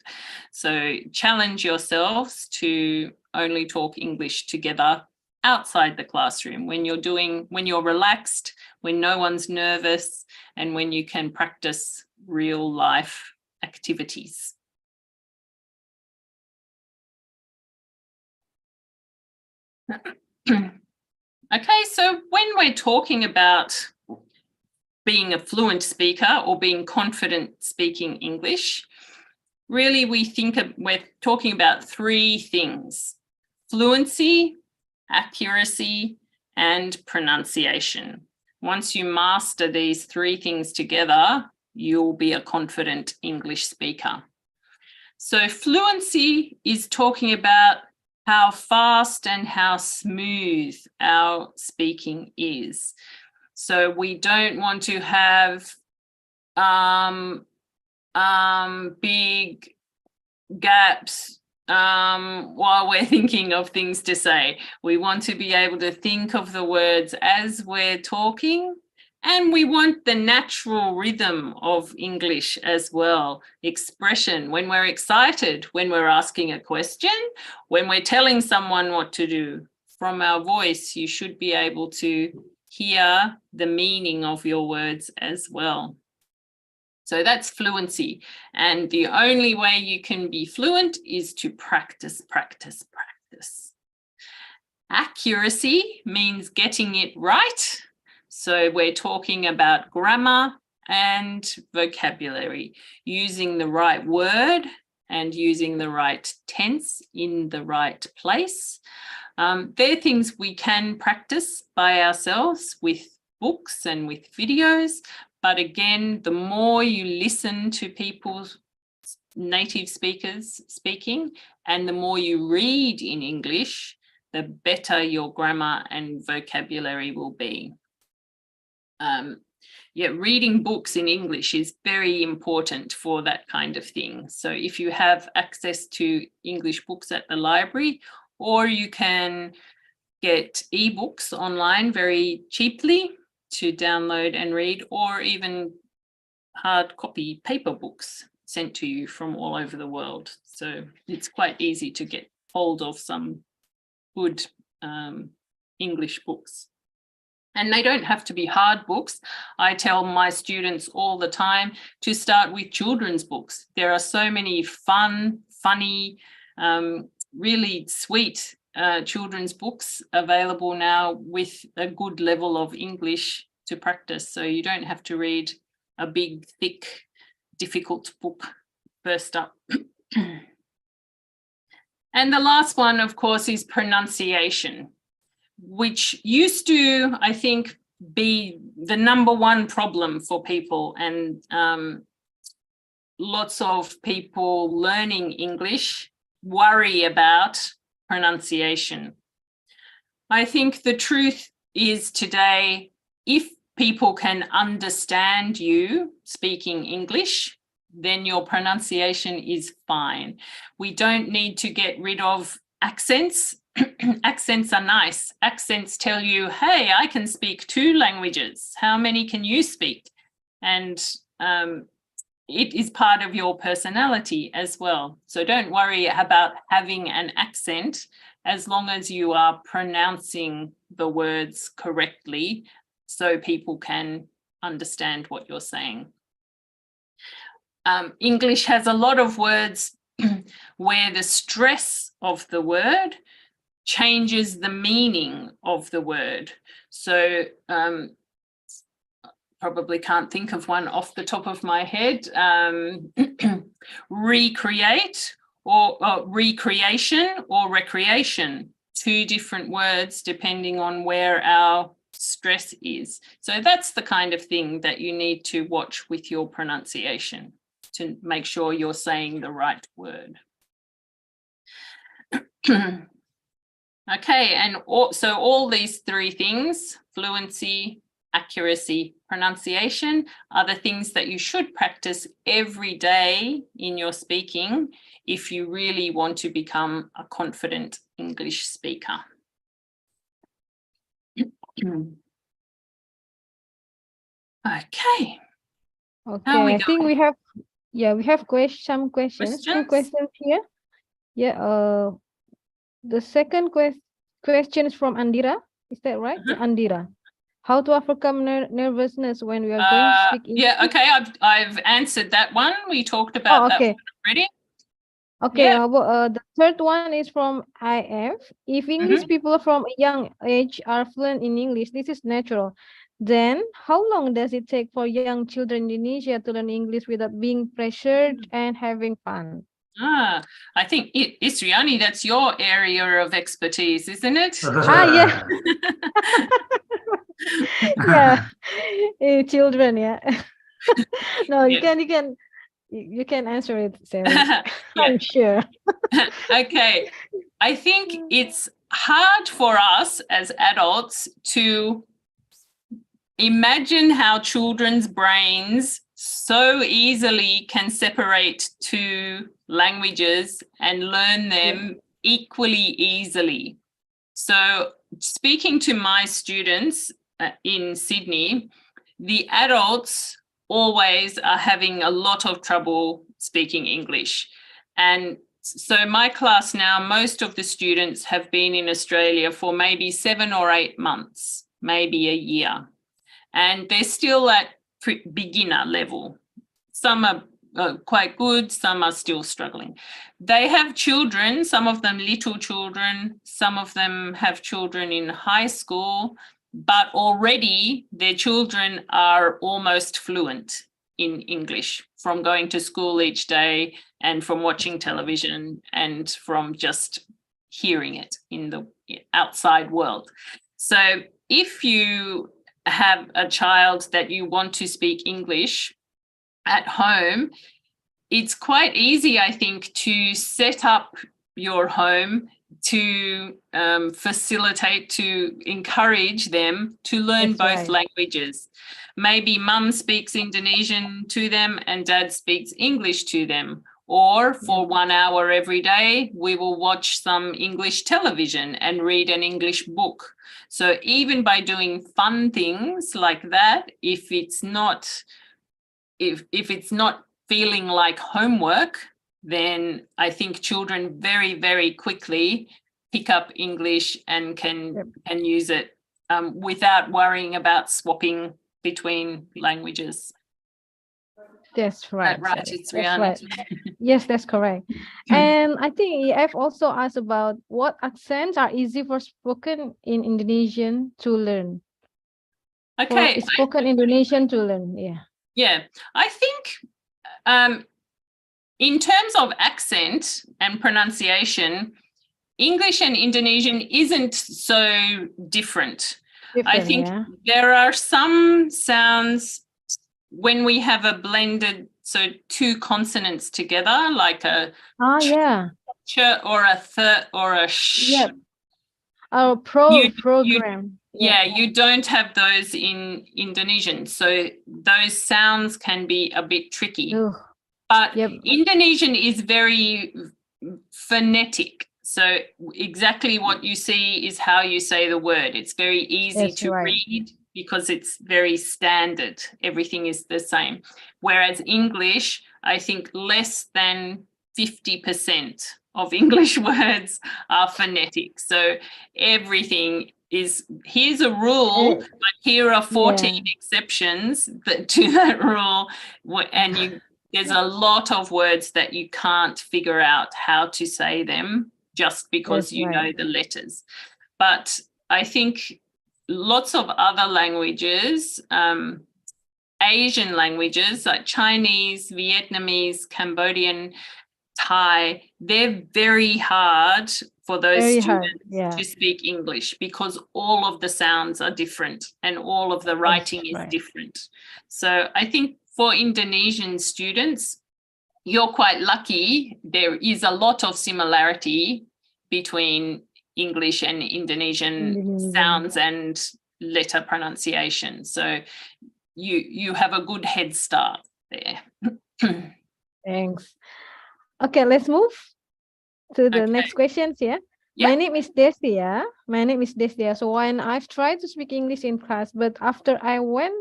So challenge yourselves to only talk English together outside the classroom when you're relaxed, when no one's nervous, and when you can practice real life activities. Okay, so when we're talking about being a fluent speaker or being confident speaking English, really we're talking about 3 things: fluency, accuracy, and pronunciation. Once you master these 3 things together, you'll be a confident English speaker. So fluency is talking about how fast and how smooth our speaking is. So we don't want to have big gaps while we're thinking of things to say. We want to be able to think of the words as we're talking, and we want the natural rhythm of English as well. Expression, when we're excited, when we're asking a question, when we're telling someone what to do. From our voice, you should be able to hear the meaning of your words as well. So that's fluency. And the only way you can be fluent is to practice, practice, practice. Accuracy means getting it right. So we're talking about grammar and vocabulary, using the right word and using the right tense in the right place. They're things we can practice by ourselves with books and with videos. But again, the more you listen to people's native speakers speaking and the more you read in English, the better your grammar and vocabulary will be. Reading books in English is very important for that kind of thing. So if you have access to English books at the library, or you can get ebooks online very cheaply to download and read, or even hard copy paper books sent to you from all over the world. So it's quite easy to get hold of some good English books. And they don't have to be hard books. I tell my students all the time to start with children's books. There are so many fun, funny, really sweet children's books available now with a good level of English to practice. So you don't have to read a big, thick, difficult book first up. And the last one, of course, is pronunciation, which used to, I think, be the number one problem for people, and lots of people learning English worry about pronunciation. I think the truth is today, if people can understand you speaking English, then your pronunciation is fine. We don't need to get rid of accents. Accents are nice. Accents tell you, hey, I can speak 2 languages. How many can you speak? And it is part of your personality as well. So don't worry about having an accent as long as you are pronouncing the words correctly so people can understand what you're saying. English has a lot of words where the stress of the word changes the meaning of the word. So probably can't think of one off the top of my head. Recreate or recreation or recreation, 2 different words depending on where our stress is. So that's the kind of thing that you need to watch with your pronunciation to make sure you're saying the right word. Okay, and so all these 3 things, fluency, accuracy, pronunciation, are the things that you should practice every day in your speaking if you really want to become a confident English speaker. Okay. Okay, I think we have, we have some questions, 2 questions here. Yeah, the second question is from Andira. Is that right? Yeah, Andira. How to overcome nervousness when we are going to speak English? Yeah, okay, I've answered that one. We talked about that one already. Okay, the third one is from IF. If English people from a young age are fluent in English, this is natural. Then how long does it take for young children in Indonesia to learn English without being pressured and having fun? I think, Isriani, that's your area of expertise, isn't it? Yeah. Yeah, children, yeah. No, you can answer it, Sally. I'm sure. Okay, I think it's hard for us as adults to imagine how children's brains so easily can separate 2 languages and learn them equally easily. So speaking to my students in Sydney, the adults always are having a lot of trouble speaking English. And so my class now, most of the students have been in Australia for maybe 7 or 8 months, maybe a year. And they're still at beginner level. Some are quite good, some are still struggling. They have children, some of them little children, some of them have children in high school, but already their children are almost fluent in English from going to school each day and from watching television and from just hearing it in the outside world. So if you have a child that you want to speak English at home, it's quite easy, I think, to set up your home to facilitate, to encourage them to learn both languages. Maybe mum speaks Indonesian to them and dad speaks English to them. Or for 1 hour every day, we will watch some English television and read an English book. So even by doing fun things like that, if it's not feeling like homework, then I think children very, very quickly pick up English and can use it without worrying about swapping between languages. That's right. Right, it's that's right. Yes, that's correct. And I think I've also asked about what accents are easy for spoken in Indonesian to learn. Okay. For spoken Indonesian to learn, Yeah, I think in terms of accent and pronunciation, English and Indonesian isn't so different. I Different, think yeah. there are some sounds when we have a blended, so two consonants together, like a Oh, yeah. ch or a th or a sh. Yep. Our You- program. Yeah, you don't have those in Indonesian. So those sounds can be a bit tricky. Ugh. But Yep. Indonesian is very phonetic. So exactly what you see is how you say the word. It's very easy That's to right. read because it's very standard. Everything is the same. Whereas English, I think less than 50% of English words are phonetic. So everything is, here's a rule, but here are 14 exceptions to that rule. And there's a lot of words that you can't figure out how to say them just because That's you know right. the letters. But I think lots of other languages, Asian languages like Chinese, Vietnamese, Cambodian, Thai, they're very hard for those Very hard. students Yeah. to speak English because all of the sounds are different and all of the writing is right. different. So I think for Indonesian students, you're quite lucky. There is a lot of similarity between English and Indonesian sounds and letter pronunciation. So you have a good head start there. Thanks. Okay, let's move to the Okay. next questions. Yeah. Yeah. My name is Destia. My name is Destia. So when I've tried to speak English in class, but after I went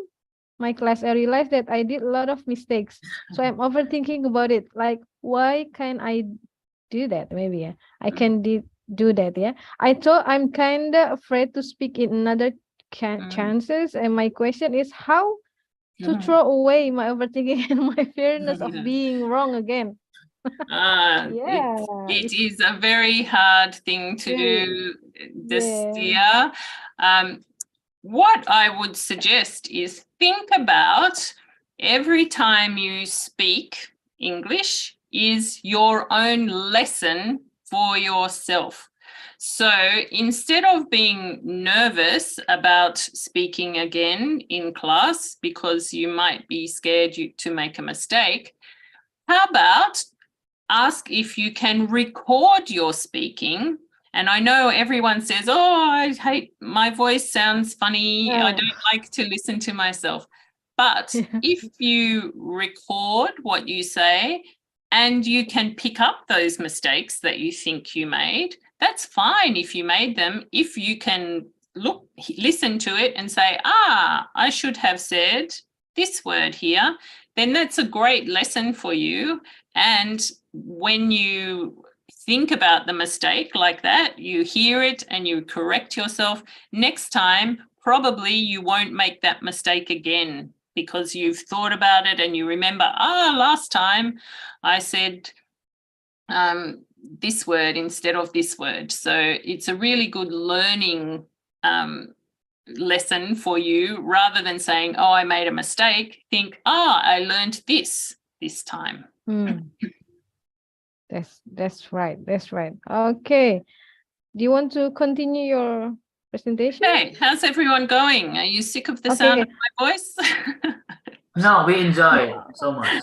my class, I realized that I did a lot of mistakes. So I'm overthinking about it. Like, why can't I do that? Maybe yeah, I can do that. Yeah. I thought I'm kind of afraid to speak in another chances. And my question is how to throw away my overthinking and my fearness of being wrong again. Yeah. It is a very hard thing to do this year. What I would suggest is think about every time you speak English is your own lesson for yourself. So instead of being nervous about speaking again in class because you might be scared to make a mistake, how about ask if you can record your speaking. And I know everyone says, oh, I hate, my voice sounds funny. I don't like to listen to myself. But if you record what you say and you can pick up those mistakes that you think you made, that's fine if you made them. If you can listen to it and say, I should have said this word here, then that's a great lesson for you. And when you think about the mistake like that, you hear it and you correct yourself. Next time, probably you won't make that mistake again because you've thought about it and you remember, last time I said this word instead of this word. So it's a really good learning lesson for you. Rather than saying, I made a mistake, think, I learned this time. That's right. That's right. Okay. Do you want to continue your presentation? Hey, how's everyone going? Are you sick of the sound of my voice? No, we enjoy it so much.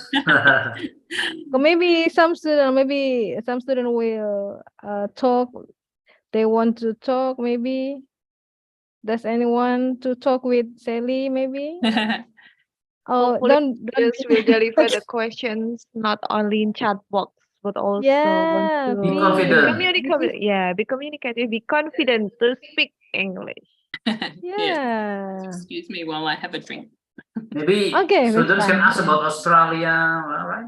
Or maybe some student will talk. They want to talk. Maybe does anyone to talk with Sally? Maybe. Oh, Hopefully don't this will deliver the questions not only in chat box but also Yeah, to Be confident. be communicative, be confident to speak English. Yeah. Excuse me while I have a drink. Maybe Okay, that's students can fine. ask about Australia, all right?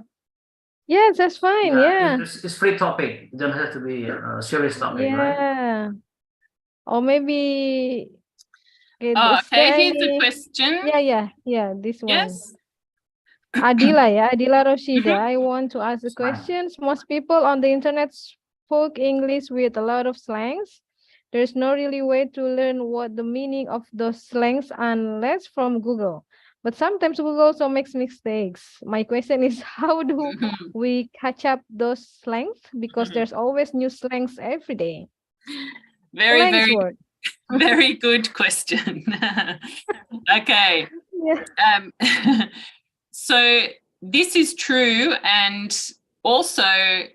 Yes, that's fine. Yeah. It's free topic. It doesn't have to be a serious topic, right? Yeah. Or maybe. Okay, here's the question. Yeah. This one. Yes. Adila Roshida. I want to ask the questions. Most people on the internet spoke English with a lot of slangs. There's no really way to learn what the meaning of those slangs unless from Google. But sometimes Google also makes mistakes. My question is, how do we catch up those slangs? Because there's always new slangs every day. Very Very good question. Okay. Yeah. So this is true, and also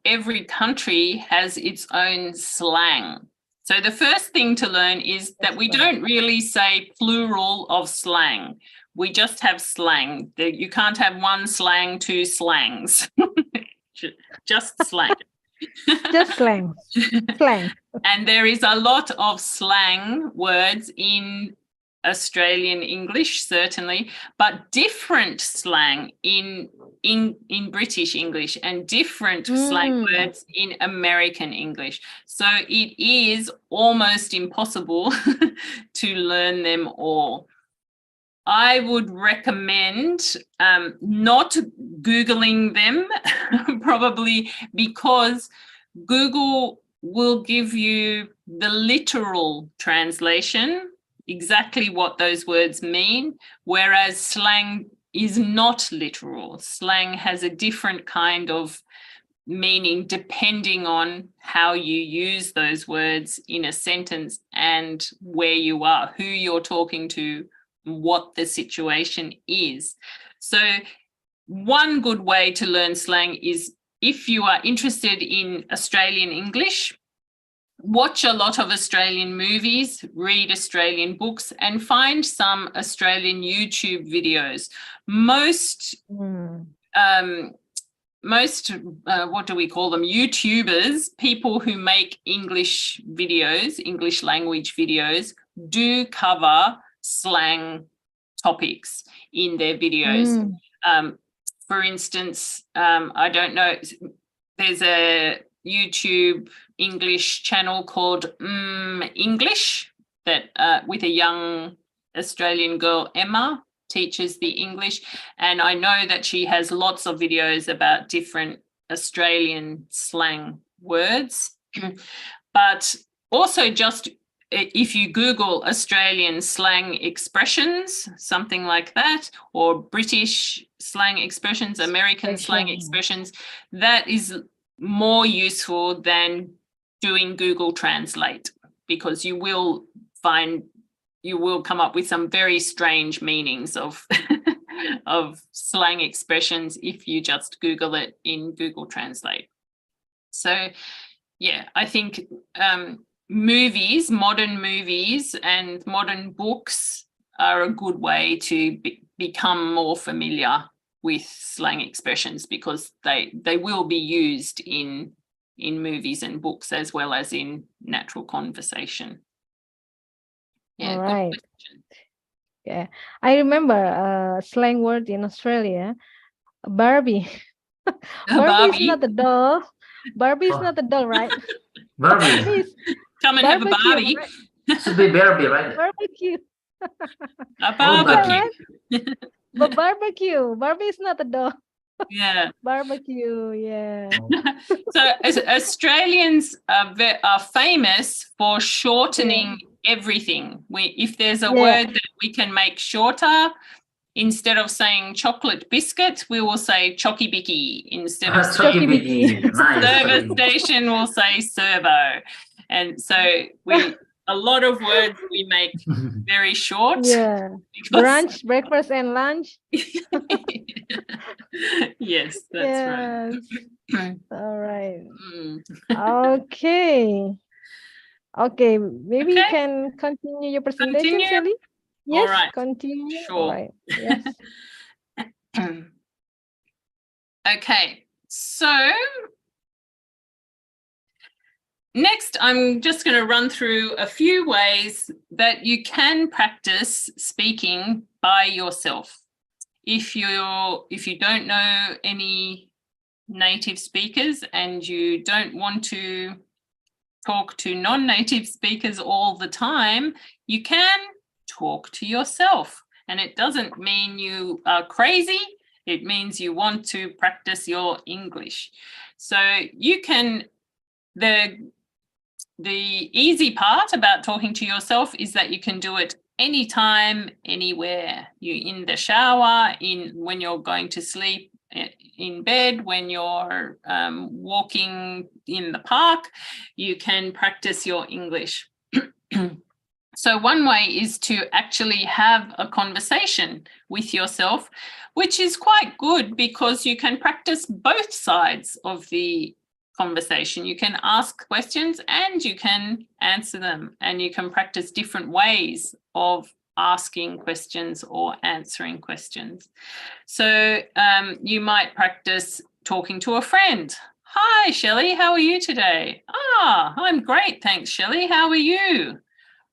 every country has its own slang. So the first thing to learn is that we don't really say plural of slang. We just have slang. You can't have one slang, two slangs. Just slang. Just slang. Slang. And there is a lot of slang words in Australian English, certainly, but different slang in British English and different slang words in American English. So it is almost impossible to learn them all. I would recommend not Googling them, probably because Google will give you the literal translation, exactly what those words mean, whereas slang is not literal. Slang has a different kind of meaning depending on how you use those words in a sentence and where you are, who you're talking to, what the situation is. So one good way to learn slang is, if you are interested in Australian English, watch a lot of Australian movies, read Australian books, and find some Australian YouTube videos. Most what do we call them? YouTubers, people who make English videos, English language videos, do cover slang topics in their videos. For instance, I don't know, there's a YouTube English channel called English that with a young Australian girl, Emma, teaches the English. And I know that she has lots of videos about different Australian slang words. But also, just if you Google Australian slang expressions, something like that, or British slang expressions, American slang expressions, that is more useful than doing Google Translate, because you will come up with some very strange meanings of of slang expressions if you just Google it in Google Translate. So yeah, I think movies, modern movies and modern books are a good way to become more familiar with slang expressions, because they will be used in movies and books as well as in natural conversation. Yeah, All good right. question. Yeah, I remember a slang word in Australia, Barbie. Barbie is not a doll. Barbie is not a doll, right? Barbie. Please, Come and have a barbecue, Barbie. right? Should be Barbie, right? Barbecue. A Oh, barbecue. Right? But barbecue. Barbie is not a doll. Yeah. Barbecue, yeah. So Australians are famous for shortening everything. If there's a word that we can make shorter, instead of saying chocolate biscuit, we will say chocky bicky. Instead of Chocky bicky. Nice. service station, we'll say servo. And so a lot of words we make very short. Yeah. Brunch, breakfast, and lunch. Yes, that's right. All right. Mm. Okay. Okay, maybe you Okay. can continue your presentation, Continue? Sally. Yes, right. continue. Sure. All right. Yes. Okay, so next I'm just going to run through a few ways that you can practice speaking by yourself. If you don't know any native speakers and you don't want to talk to non-native speakers all the time, you can talk to yourself. And it doesn't mean you are crazy. It means you want to practice your English. So you can, the easy part about talking to yourself is that you can do it anytime, anywhere. You in the shower, when you're going to sleep, in bed, when you're walking in the park, you can practice your English. So one way is to actually have a conversation with yourself, which is quite good because you can practice both sides of the conversation. You can ask questions and you can answer them, and you can practice different ways of asking questions or answering questions. So you might practice talking to a friend. Hi, Shelley, how are you today? I'm great, thanks, Shelley. How are you?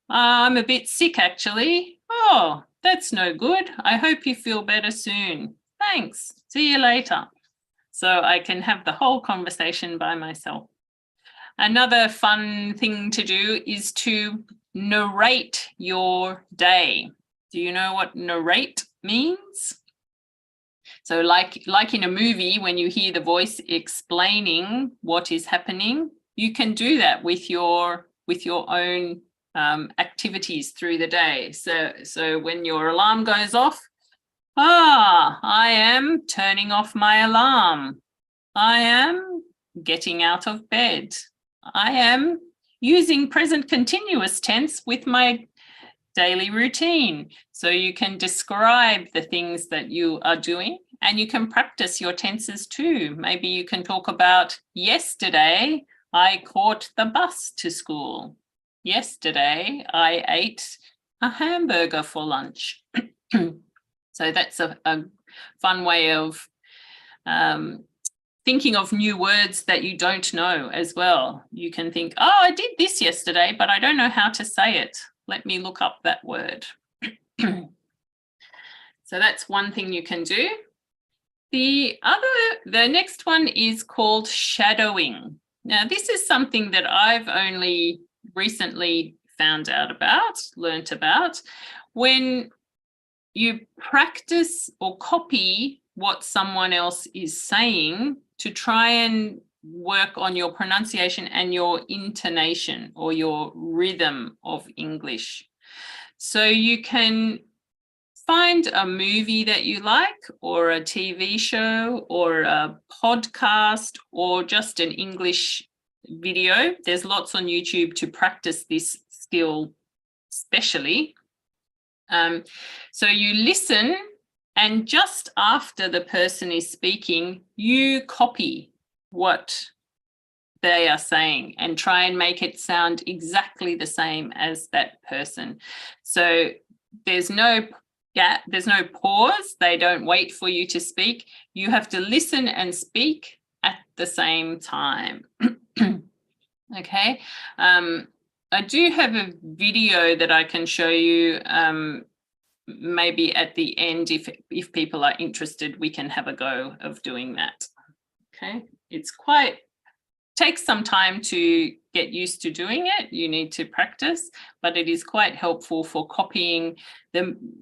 I'm a bit sick, actually. Oh, that's no good. I hope you feel better soon. Thanks. See you later. So I can have the whole conversation by myself. Another fun thing to do is to narrate your day. Do you know what narrate means? So like in a movie, when you hear the voice explaining what is happening, you can do that with your own activities through the day. So when your alarm goes off, I am turning off my alarm. I am getting out of bed. I am using present continuous tense with my daily routine. So you can describe the things that you are doing, and you can practice your tenses too. Maybe you can talk about yesterday, I caught the bus to school. Yesterday, I ate a hamburger for lunch. So that's a fun way of thinking of new words that you don't know as well. You can think, I did this yesterday, but I don't know how to say it. Let me look up that word. So that's one thing you can do. The next one is called shadowing. Now, this is something that I've only recently learnt about. When you practice or copy what someone else is saying to try and work on your pronunciation and your intonation or your rhythm of English. So you can find a movie that you like, or a TV show, or a podcast, or just an English video. There's lots on YouTube to practice this skill especially. So you listen, and just after the person is speaking, you copy what they are saying and try and make it sound exactly the same as that person. So there's no gap, there's no pause. They don't wait for you to speak. You have to listen and speak at the same time. Okay. I do have a video that I can show you maybe at the end. If people are interested, we can have a go of doing that. Okay. It's takes some time to get used to doing it. You need to practice, but it is quite helpful for copying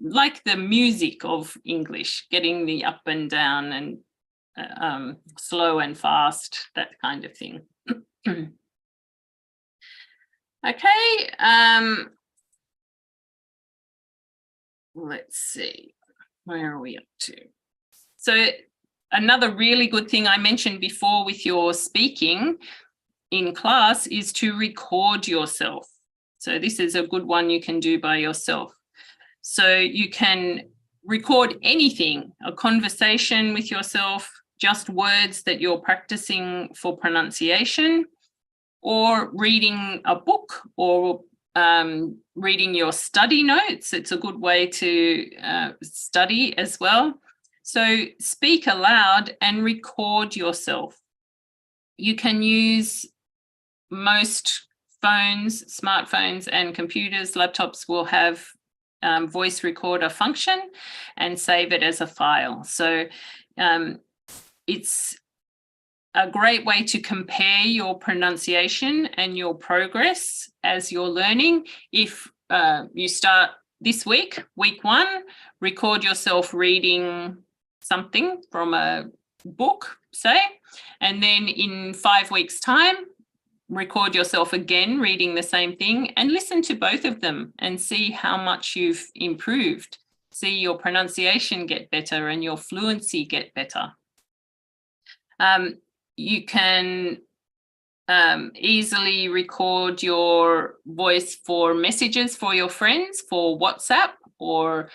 like the music of English, getting the up and down and slow and fast, that kind of thing. Okay. Let's see, where are we up to? So another really good thing I mentioned before with your speaking in class is to record yourself. So this is a good one you can do by yourself. So you can record anything, a conversation with yourself, just words that you're practicing for pronunciation, or reading a book, or reading your study notes. It's a good way to study as well. So speak aloud and record yourself. You can use most phones, smartphones and computers, laptops will have voice recorder function and save it as a file. So it's a great way to compare your pronunciation and your progress as you're learning. If you start this week, week 1, record yourself reading something from a book, say, and then in 5 weeks' time, record yourself again reading the same thing and listen to both of them and see how much you've improved. See your pronunciation get better and your fluency get better. You can easily record your voice for messages for your friends, for WhatsApp, or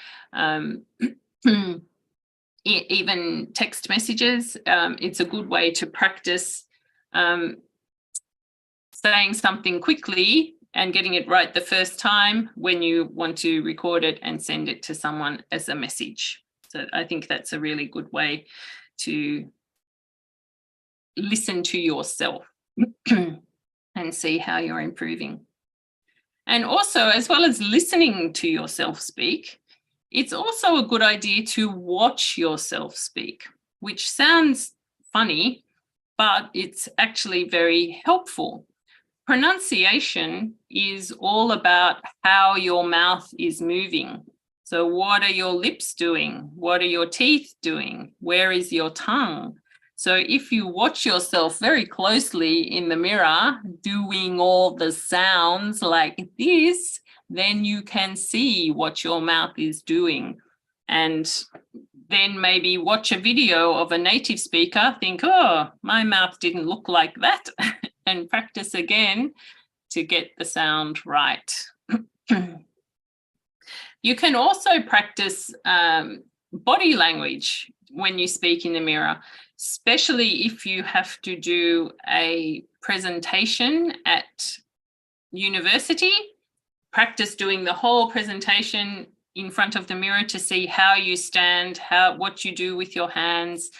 even text messages. It's a good way to practice saying something quickly and getting it right the first time when you want to record it and send it to someone as a message. So I think that's a really good way to listen to yourself and see how you're improving. And also, as well as listening to yourself speak, it's also a good idea to watch yourself speak, which sounds funny, but it's actually very helpful. Pronunciation is all about how your mouth is moving. So what are your lips doing? What are your teeth doing? Where is your tongue? So if you watch yourself very closely in the mirror doing all the sounds like this, then you can see what your mouth is doing. And then maybe watch a video of a native speaker, think, oh, my mouth didn't look like that, and practice again to get the sound right. You can also practice body language when you speak in the mirror, especially if you have to do a presentation at university. Practice doing the whole presentation in front of the mirror to see how you stand, what you do with your hands,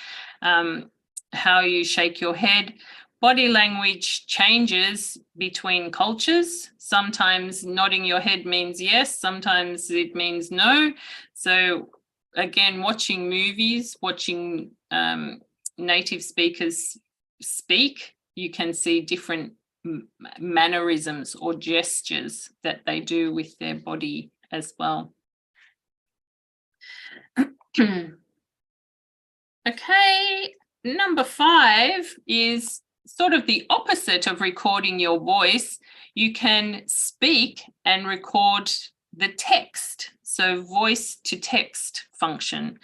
how you shake your head. Body language changes between cultures. Sometimes nodding your head means yes, sometimes it means no. So again, watching movies, watching native speakers speak, you can see different mannerisms or gestures that they do with their body as well. Okay, number 5 is sort of the opposite of recording your voice. You can speak and record the text, so voice to text function.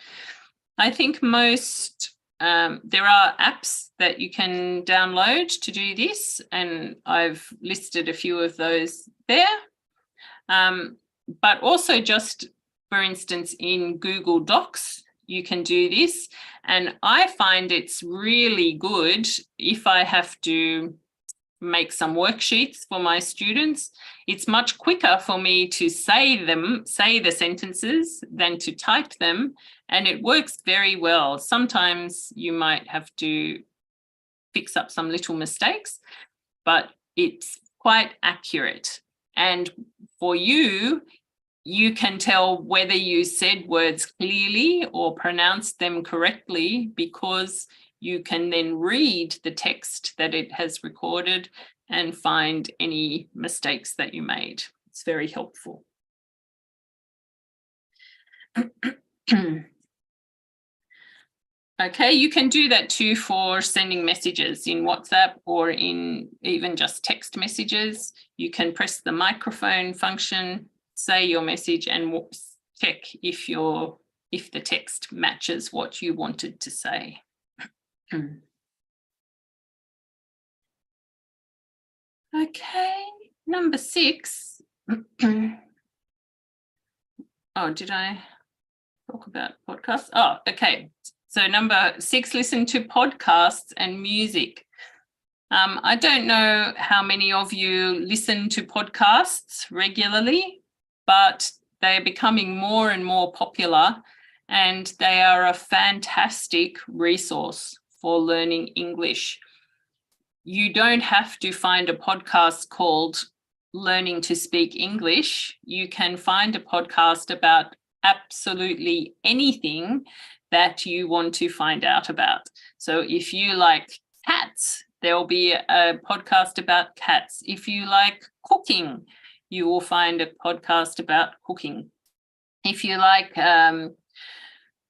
I think most there are apps that you can download to do this, and I've listed a few of those there. But also just, for instance, in Google Docs, you can do this. And I find it's really good if I have to make some worksheets for my students. It's much quicker for me to say the sentences than to type them, and it works very well. Sometimes you might have to fix up some little mistakes, but it's quite accurate. And for you, you can tell whether you said words clearly or pronounced them correctly, because you can then read the text that it has recorded and find any mistakes that you made. It's very helpful. Okay, you can do that too for sending messages in WhatsApp or in even just text messages. You can press the microphone function, say your message, and check if the text matches what you wanted to say. Okay, number 6. Oh, did I talk about podcasts? Oh, okay. So number 6, listen to podcasts and music. I don't know how many of you listen to podcasts regularly, but they're becoming more and more popular, and they are a fantastic resource for learning English. You don't have to find a podcast called Learning to Speak English. You can find a podcast about absolutely anything that you want to find out about. So if you like cats, there'll be a podcast about cats. If you like cooking, you will find a podcast about cooking. If you like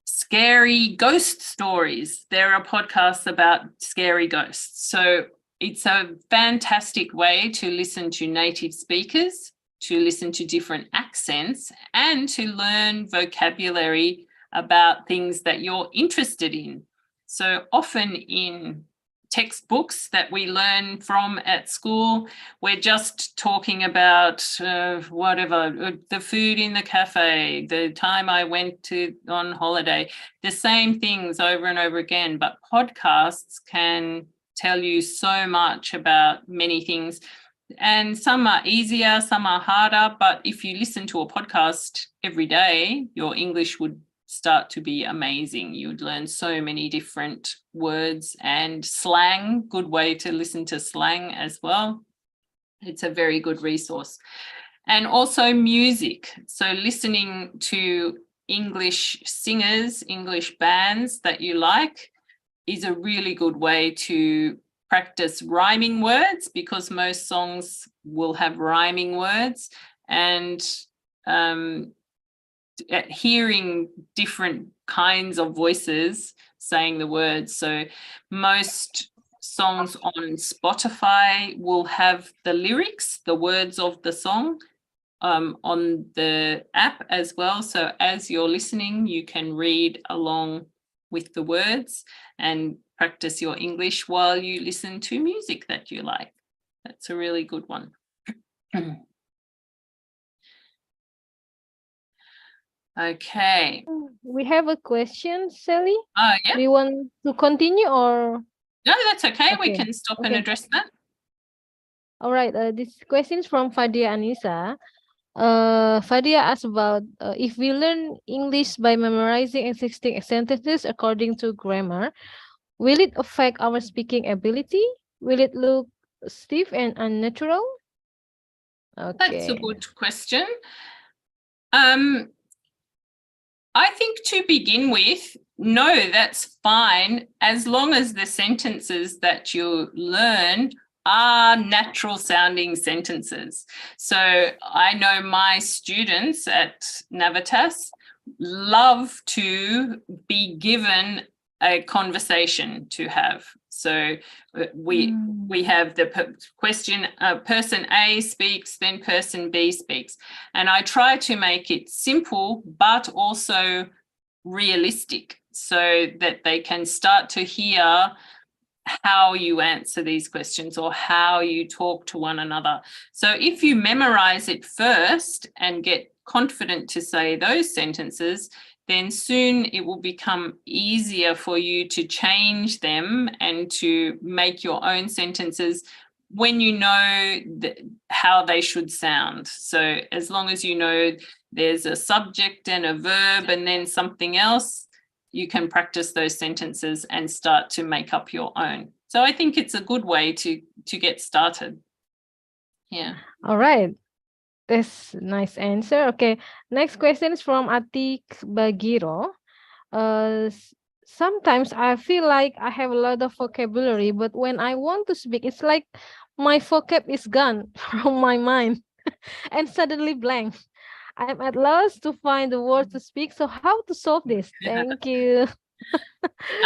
scary ghost stories, there are podcasts about scary ghosts. So it's a fantastic way to listen to native speakers, to listen to different accents, and to learn vocabulary about things that you're interested in. So often in textbooks that we learn from at school. We're just talking about the food in the cafe, the time I went on holiday, the same things over and over again. But podcasts can tell you so much about many things. And some are easier, some are harder. But if you listen to a podcast every day, your English would start to be amazing. You'd learn so many different words and slang, good way to listen to slang as well. It's a very good resource. And also music. So listening to English singers, English bands that you like is a really good way to practice rhyming words, because most songs will have rhyming words, and hearing different kinds of voices saying the words. So most songs on Spotify will have the lyrics, the words of the song, on the app as well. So as you're listening, you can read along with the words and practice your English while you listen to music that you like. That's a really good one. Okay. We have a question, Sally. Oh, yeah. Do you want to continue or? No, that's okay. We Okay. can stop and address that. All right. This question is from Fadia Anissa. Fadia asked about if we learn English by memorizing existing sentences according to grammar, will it affect our speaking ability? Will it look stiff and unnatural? Okay. That's a good question. I think to begin with, no, that's fine, as long as the sentences that you learn are natural sounding sentences. So I know my students at Navitas love to be given a conversation to have. So we have the question, person A speaks, then person B speaks. And I try to make it simple, but also realistic, so that they can start to hear how you answer these questions or how you talk to one another. So if you memorize it first and get confident to say those sentences, then soon it will become easier for you to change them and to make your own sentences when you know how they should sound. So as long as you know there's a subject and a verb and then something else, you can practice those sentences and start to make up your own. So I think it's a good way to get started. Yeah. All right. That's a nice answer. Okay. Next question is from Atik Bagiro. Sometimes I feel like I have a lot of vocabulary, but when I want to speak, it's like my vocab is gone from my mind and suddenly blank. I'm at loss to find the words to speak. So how to solve this? Thank you.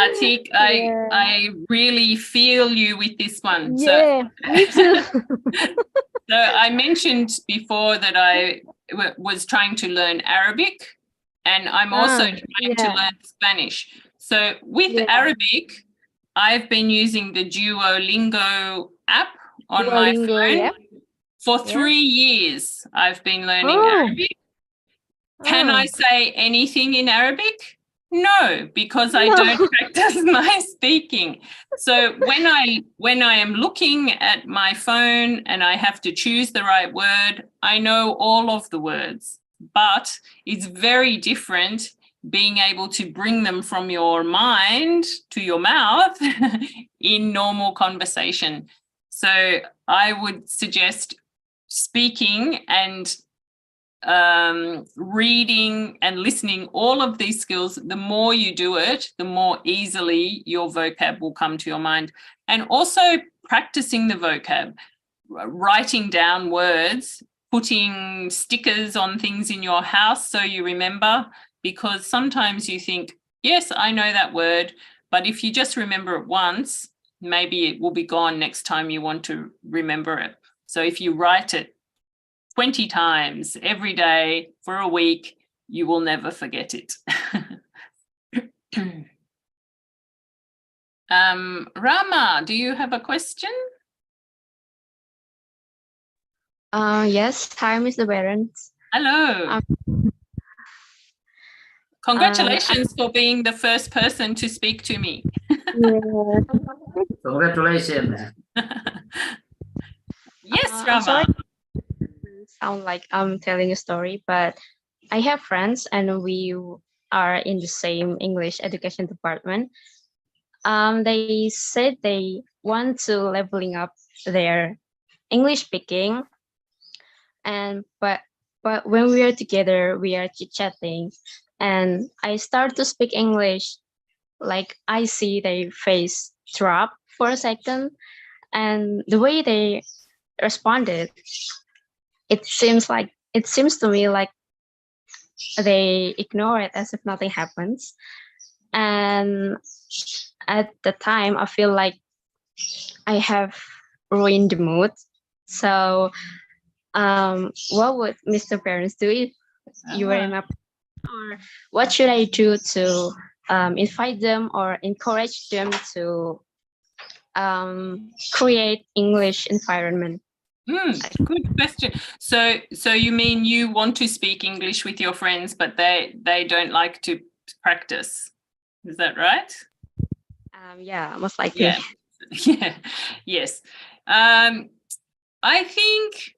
Atik, I really feel you with this one. Yeah, me too. So I mentioned before that I was trying to learn Arabic, and I'm also trying to learn Spanish. So with Arabic, I've been using the Duolingo app on my phone. For 3 years. I've been learning Arabic. Can I say anything in Arabic? No, because I don't practice my speaking. So when I am looking at my phone and I have to choose the right word, I know all of the words, but it's very different being able to bring them from your mind to your mouth in normal conversation. So I would suggest speaking and reading and listening, all of these skills, the more you do it, the more easily your vocab will come to your mind. And also practicing the vocab, writing down words, putting stickers on things in your house so you remember, because sometimes you think, yes, I know that word, but if you just remember it once, maybe it will be gone next time you want to remember it. So if you write it 20 times every day for a week, you will never forget it. Rama, do you have a question? Yes, hi, Mr. Barons. Hello. Congratulations for being the first person to speak to me. Congratulations. Yes, I'm Rama. sorry, sound like I'm telling a story, but I have friends and we are in the same English education department. They said they want to leveling up their English speaking, and but when we are together, we are chit chatting, and I start to speak English. Like I see their face drop for a second, and the way they responded, it seems to me like they ignore it as if nothing happens. And at the time, I feel like I have ruined the mood. So, what would Mr. Parents do if you were in a, or what should I do to invite them or encourage them to create English environment? Good question. So you mean you want to speak English with your friends, but they don't like to practice? Is that right? Yeah, most likely. Yeah. Yeah. Yes. I think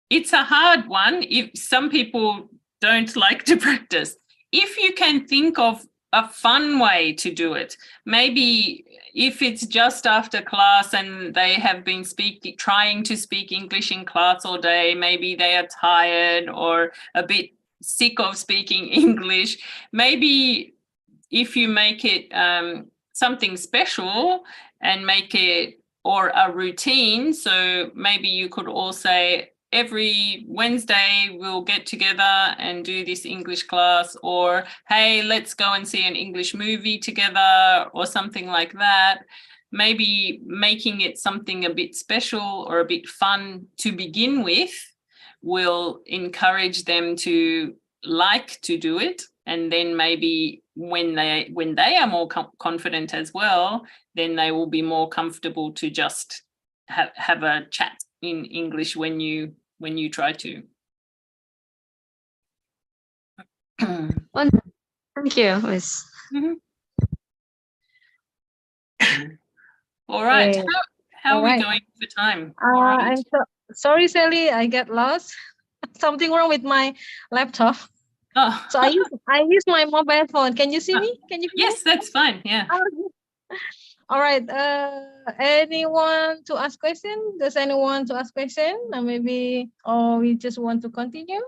it's a hard one if some people don't like to practice. If you can think of a fun way to do it, maybe if it's just after class and they have been trying to speak English in class all day, maybe they are tired or a bit sick of speaking English, maybe if you make it something special and make it or a routine, so maybe you could all say every Wednesday we'll get together and do this English class, or hey, let's go and see an English movie together, or something like that. Maybe making it something a bit special or a bit fun to begin with will encourage them to like to do it, and then maybe when they are more confident as well, then they will be more comfortable to just have a chat in English when you try to. Well, thank you, Miss. All right. Okay. How are we Alright. going for time? All right. I'm sorry, Sally, I get lost. Something wrong with my laptop. Oh, So I use my mobile phone. Can you see me? Can you hear yes, that's fine. Yeah. me? All right. Anyone to ask question? Does anyone to ask question? Or maybe, or we just want to continue?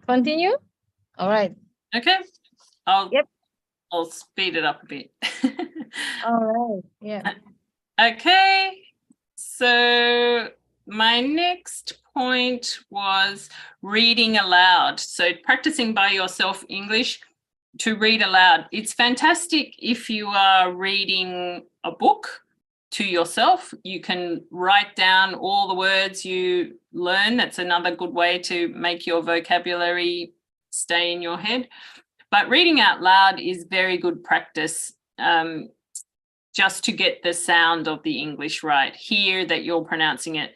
Continue? All right. Okay. I'll speed it up a bit. All right. Yeah. Okay. So my next point was reading aloud. So practicing by yourself English to read aloud. It's fantastic if you are reading a book to yourself. You can write down all the words you learn. That's another good way to make your vocabulary stay in your head. But reading out loud is very good practice, just to get the sound of the English right. Hear that you're pronouncing it.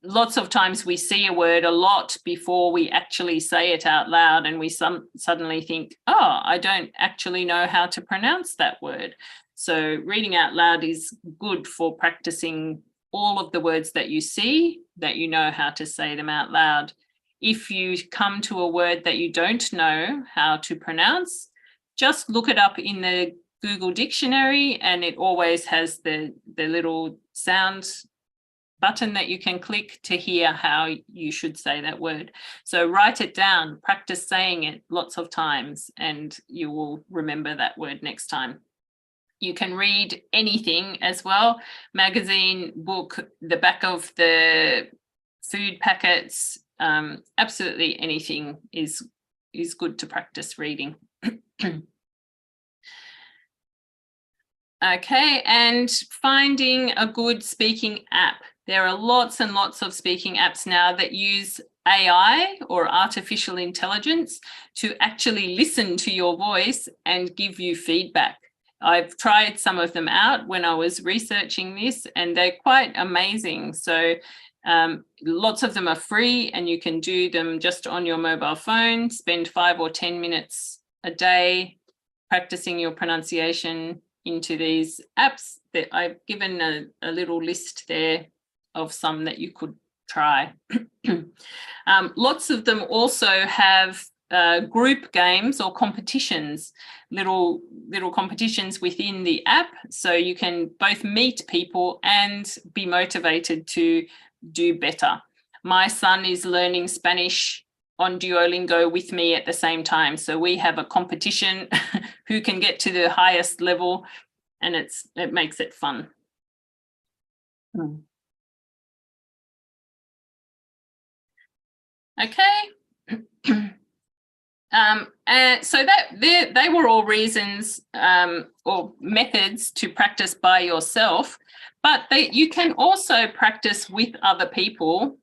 Lots of times we see a word a lot before we actually say it out loud, and we suddenly think, oh, I don't actually know how to pronounce that word. So reading out loud is good for practicing all of the words that you see, that you know how to say them out loud. If you come to a word that you don't know how to pronounce, just look it up in the Google Dictionary, and it always has the little sound button that you can click to hear how you should say that word. So write it down, practice saying it lots of times, and you will remember that word next time. You can read anything as well, magazine, book, the back of the food packets, absolutely anything is good to practice reading. Okay, and finding a good speaking app. There are lots and lots of speaking apps now that use AI or artificial intelligence to actually listen to your voice and give you feedback. I've tried some of them out when I was researching this, and they're quite amazing. So lots of them are free, and you can do them just on your mobile phone, spend 5 or 10 minutes a day practicing your pronunciation into these apps. That I've given a little list there of some that you could try. Lots of them also have group games or competitions, little competitions within the app, so you can both meet people and be motivated to do better. My son is learning Spanish on Duolingo with me at the same time, so we have a competition who can get to the highest level, and it makes it fun. Okay. And so that they were all reasons or methods to practice by yourself, but you can also practice with other people,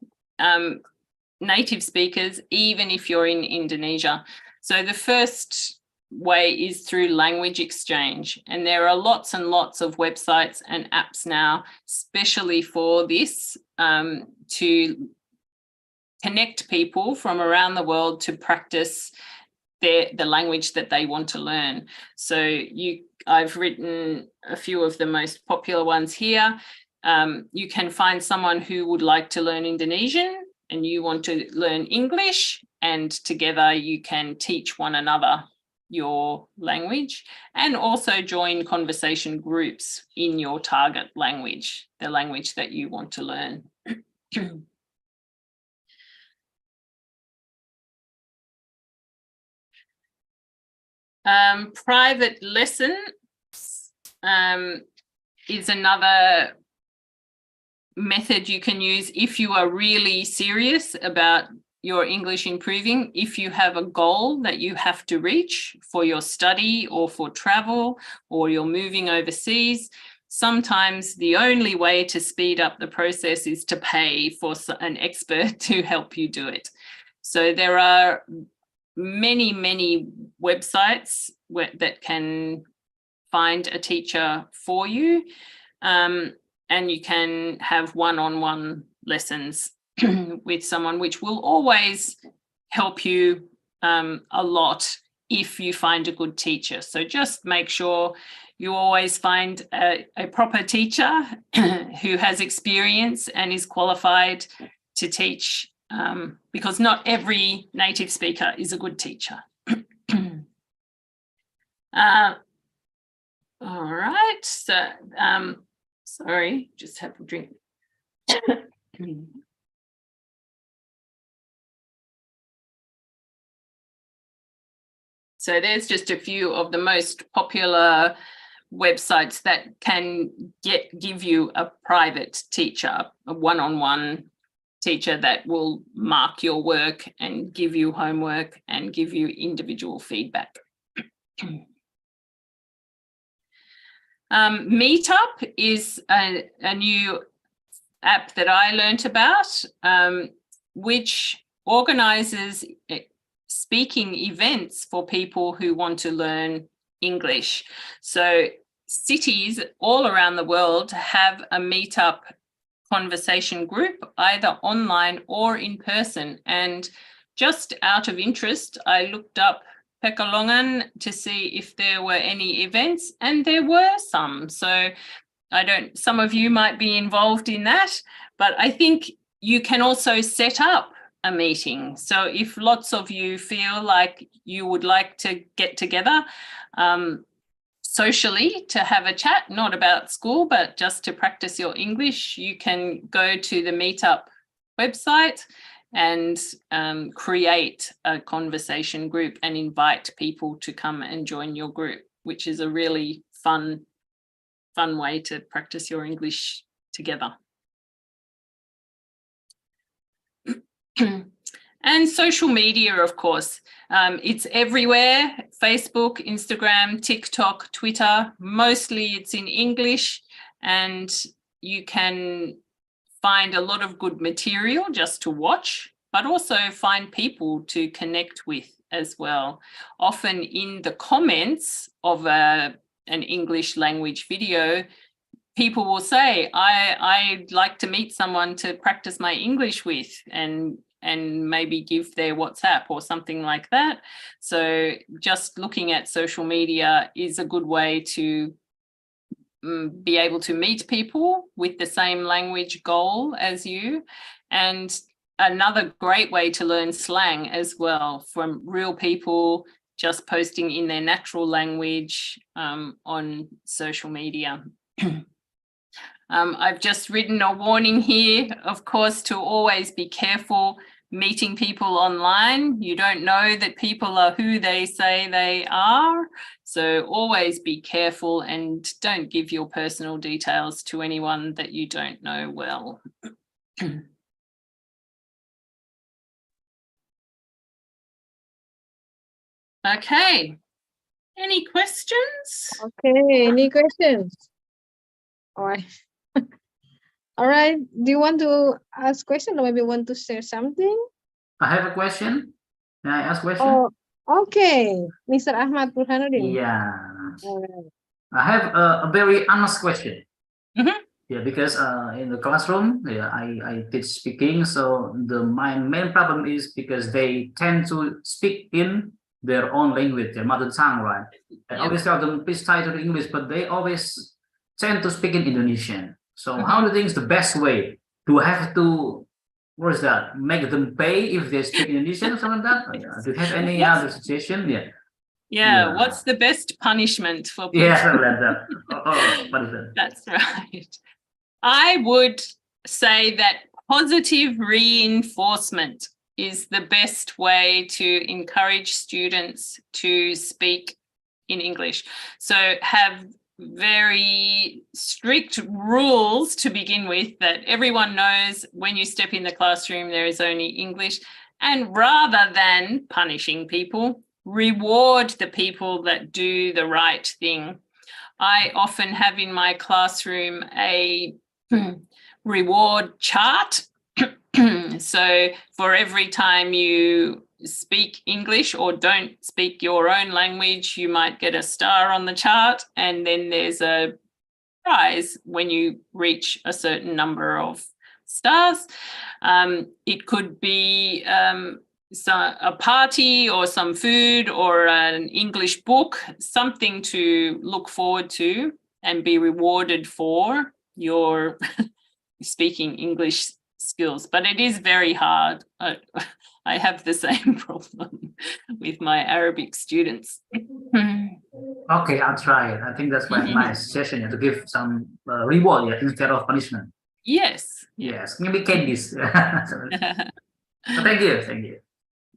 native speakers, even if you're in Indonesia. So the first way is through language exchange, and there are lots and lots of websites and apps now, especially for this, to connect people from around the world to practice the language that they want to learn. So I've written a few of the most popular ones here. You can find someone who would like to learn Indonesian and you want to learn English, and together you can teach one another your language, and also join conversation groups in your target language, the language that you want to learn. Private lessons is another method you can use if you are really serious about your English improving. If you have a goal that you have to reach for your study or for travel, or you're moving overseas, sometimes the only way to speed up the process is to pay for an expert to help you do it. So there are many websites that can find a teacher for you, and you can have one-on-one lessons with someone, which will always help you a lot if you find a good teacher. So just make sure you always find a proper teacher who has experience and is qualified to teach, because not every native speaker is a good teacher. All right, so sorry, just have a drink. So there's just a few of the most popular websites that can give you a private teacher, a one-on-one teacher that will mark your work and give you homework and give you individual feedback. Meetup is a new app that I learnt about, which organises speaking events for people who want to learn English. So cities all around the world have a meetup conversation group, either online or in person. And just out of interest, I looked up Pekalongan to see if there were any events, and there were some. So some of you might be involved in that, but I think you can also set up a meeting. So if lots of you feel like you would like to get together socially to have a chat, not about school, but just to practice your English, you can go to the Meetup website and create a conversation group and invite people to come and join your group, which is a really fun way to practice your English together. And social media, of course, it's everywhere: Facebook, Instagram, TikTok, Twitter. Mostly it's in English, and you can find a lot of good material just to watch but also find people to connect with as well. Often in the comments of an English language video, people will say, I'd like to meet someone to practice my English with, and maybe give their WhatsApp or something like that. So just looking at social media is a good way to be able to meet people with the same language goal as you. And another great way to learn slang as well, from real people just posting in their natural language on social media. I've just written a warning here, of course, to always be careful meeting people online. You don't know that people are who they say they are. So always be careful and don't give your personal details to anyone that you don't know well. Okay. Any questions? Okay, any questions? All right. All right. Do you want to ask question or maybe want to share something? I have a question. Can I ask a question? Oh, okay. Mr. Ahmad Burhanuddin. Yeah. All right. I have a very honest question. Mhm. Yeah, because in the classroom, yeah, I teach speaking. So my main problem is because they tend to speak in their own language, their mother tongue, right? I Yep. always tell them, please try to read English, but they always tend to speak in Indonesian. So Mhm. how do you think is the best way? Do I have to, what is that? Make them pay if they speak Indonesian or something like that? Oh, yeah. Do you have any other suggestion? Yeah. Yeah, Yeah. what's the best punishment for people? Yeah, something like that. What is that? That's right. I would say that positive reinforcement is the best way to encourage students to speak in English. So have very strict rules to begin with, that everyone knows when you step in the classroom there is only English, and rather than punishing people, reward the people that do the right thing. I often have in my classroom a reward chart. So for every time you speak English or don't speak your own language, you might get a star on the chart, and then there's a prize when you reach a certain number of stars. It could be a party or some food or an English book, something to look forward to and be rewarded for your speaking English skills. But it is very hard. I have the same problem with my Arabic students. Okay, I'll try it. I think that's quite a nice session, yeah, to give some reward, yeah, instead of punishment. Yes. Yes, maybe candies. So thank you, thank you.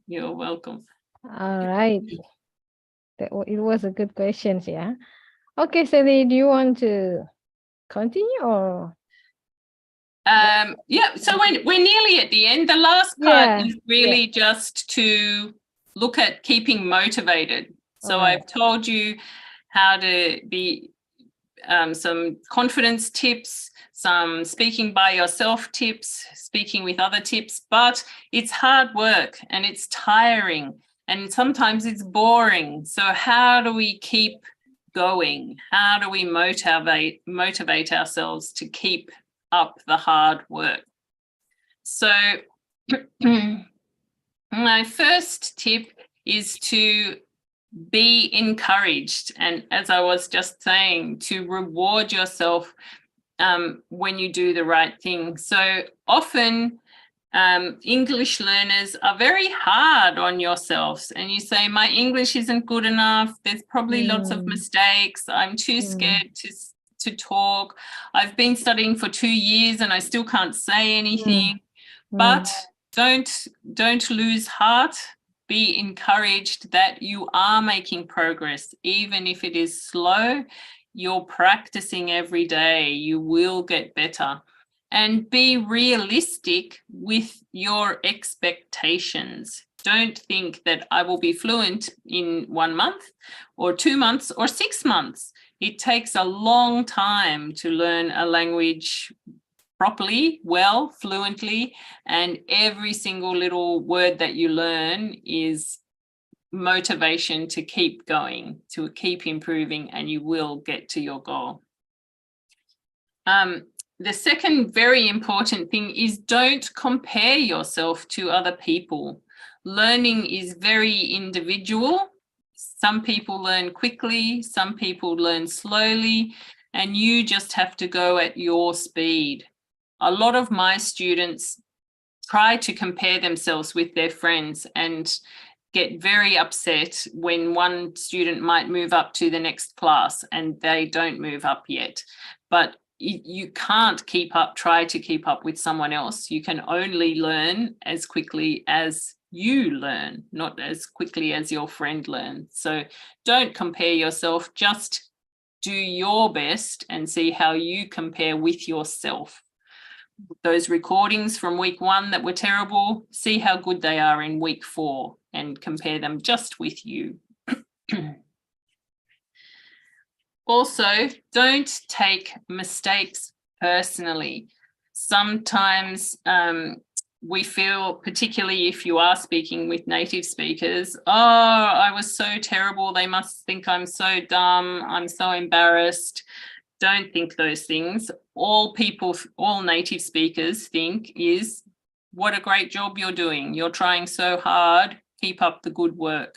You're welcome. All right. It was a good question, yeah. Okay, Sally, do you want to continue or? Yeah, so we're nearly at the end. The last part Yeah, is really just to look at keeping motivated. So Alright. I've told you how to be some confidence tips, some speaking by yourself tips, speaking with other tips, but it's hard work and it's tiring and sometimes it's boring. So how do we keep going? How do we motivate ourselves to keep up the hard work? So my first tip is to be encouraged, and as I was just saying, to reward yourself when you do the right thing. So often English learners are very hard on yourselves and you say, my English isn't good enough, there's probably lots of mistakes, I'm too scared to talk, I've been studying for 2 years and I still can't say anything. But don't lose heart. Be encouraged that you are making progress, even if it is slow. You're practicing every day, you will get better. And be realistic with your expectations. Don't think that I will be fluent in 1 month or 2 months or 6 months. It takes a long time to learn a language properly, well, fluently, and every single little word that you learn is motivation to keep going, to keep improving, and you will get to your goal. The second very important thing is don't compare yourself to other people. Learning is very individual. Some people learn quickly, some people learn slowly, and you just have to go at your speed. A lot of my students try to compare themselves with their friends and get very upset when one student might move up to the next class and they don't move up yet. But you can't try to keep up with someone else. You can only learn as quickly as you learn, not as quickly as your friend learns. So don't compare yourself, just do your best and see how you compare with yourself. Those recordings from week 1 that were terrible, see how good they are in week 4 and compare them just with you. Also, don't take mistakes personally. Sometimes we feel, particularly if you are speaking with native speakers, oh, I was so terrible. They must think I'm so dumb. I'm so embarrassed. Don't think those things. All native speakers think is, what a great job you're doing. You're trying so hard. Keep up the good work.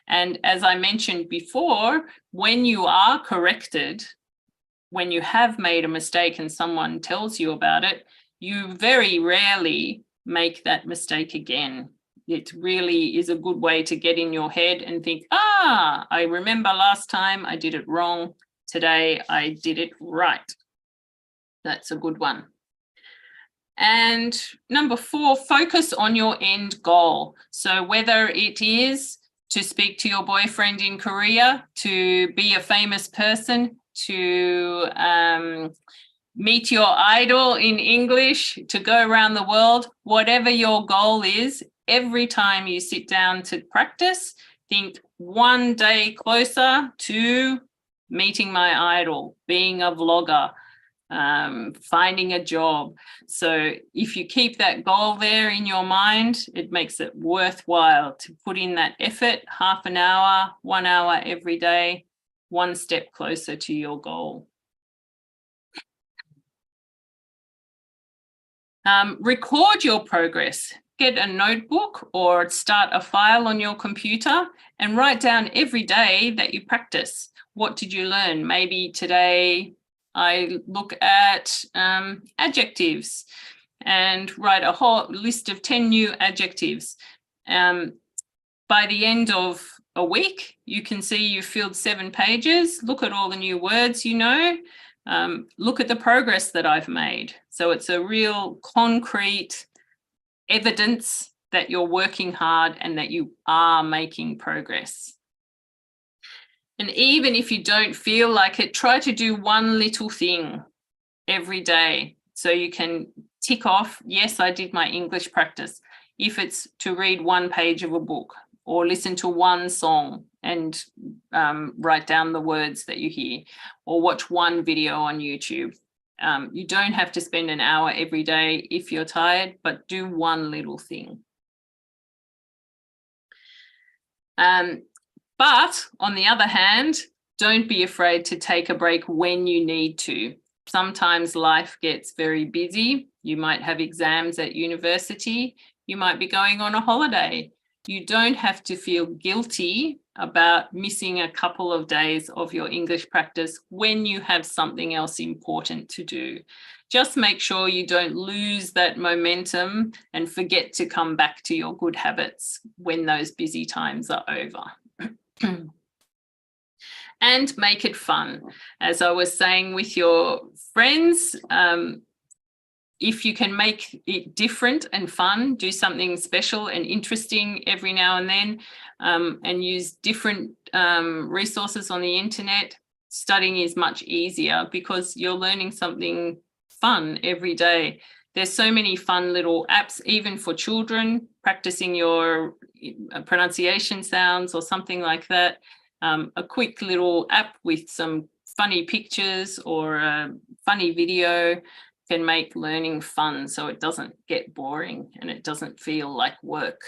And as I mentioned before, when you are corrected, when you have made a mistake and someone tells you about it, you very rarely make that mistake again. It really is a good way to get in your head and think, I remember last time I did it wrong. Today I did it right. That's a good one. And number 4, focus on your end goal. So whether it is to speak to your boyfriend in Korea, to be a famous person, to meet your idol in English, to go around the world, whatever your goal is, every time you sit down to practice, think one day closer to meeting my idol, being a vlogger, finding a job. So if you keep that goal there in your mind, it makes it worthwhile to put in that effort, half an hour, 1 hour every day, one step closer to your goal. Record your progress. Get a notebook or start a file on your computer and write down every day that you practice. What did you learn? Maybe today I look at adjectives and write a whole list of 10 new adjectives. By the end of a week, you can see you've filled 7 pages. Look at all the new words you know. Look at the progress that I've made. So it's a real concrete evidence that you're working hard and that you are making progress. And even if you don't feel like it, try to do one little thing every day so you can tick off, yes, I did my English practice. If it's to read 1 page of a book or listen to 1 song and write down the words that you hear, or watch 1 video on YouTube. You don't have to spend an hour every day if you're tired, but do 1 little thing. But on the other hand, don't be afraid to take a break when you need to. Sometimes life gets very busy. You might have exams at university. You might be going on a holiday. You don't have to feel guilty about missing a couple of days of your English practice when you have something else important to do. Just make sure you don't lose that momentum and forget to come back to your good habits when those busy times are over. And make it fun. As I was saying with your friends, if you can make it different and fun, do something special and interesting every now and then, and use different resources on the internet, studying is much easier because you're learning something fun every day. There's so many fun little apps, even for children, practicing your pronunciation sounds or something like that. A quick little app with some funny pictures or a funny video can make learning fun so it doesn't get boring and it doesn't feel like work.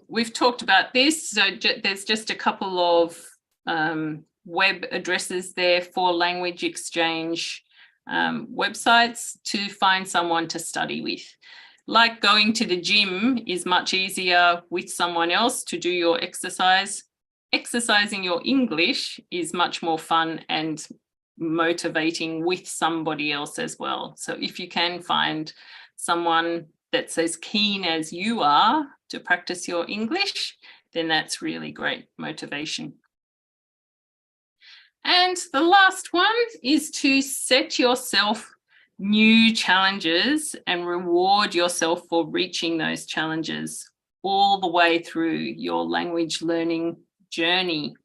We've talked about this, so there's just a couple of web addresses there for language exchange websites to find someone to study with. Like going to the gym is much easier with someone else to do your exercise. Exercising your English is much more fun and motivating with somebody else as well. So if you can find someone that's as keen as you are to practice your English, then that's really great motivation. And the last one is to set yourself new challenges and reward yourself for reaching those challenges all the way through your language learning journey.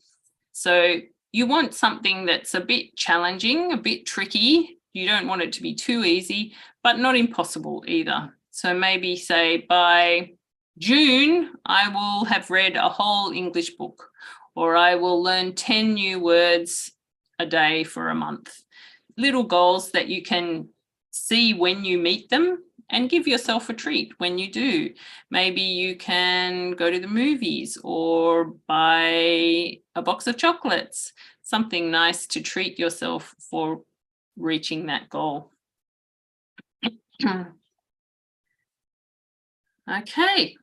So you want something that's a bit challenging, a bit tricky. You don't want it to be too easy, but not impossible either. So maybe say by June, I will have read a whole English book, or I will learn 10 new words a day for a month. Little goals that you can see when you meet them and give yourself a treat when you do. Maybe you can go to the movies or buy a box of chocolates, something nice to treat yourself for reaching that goal. Okay.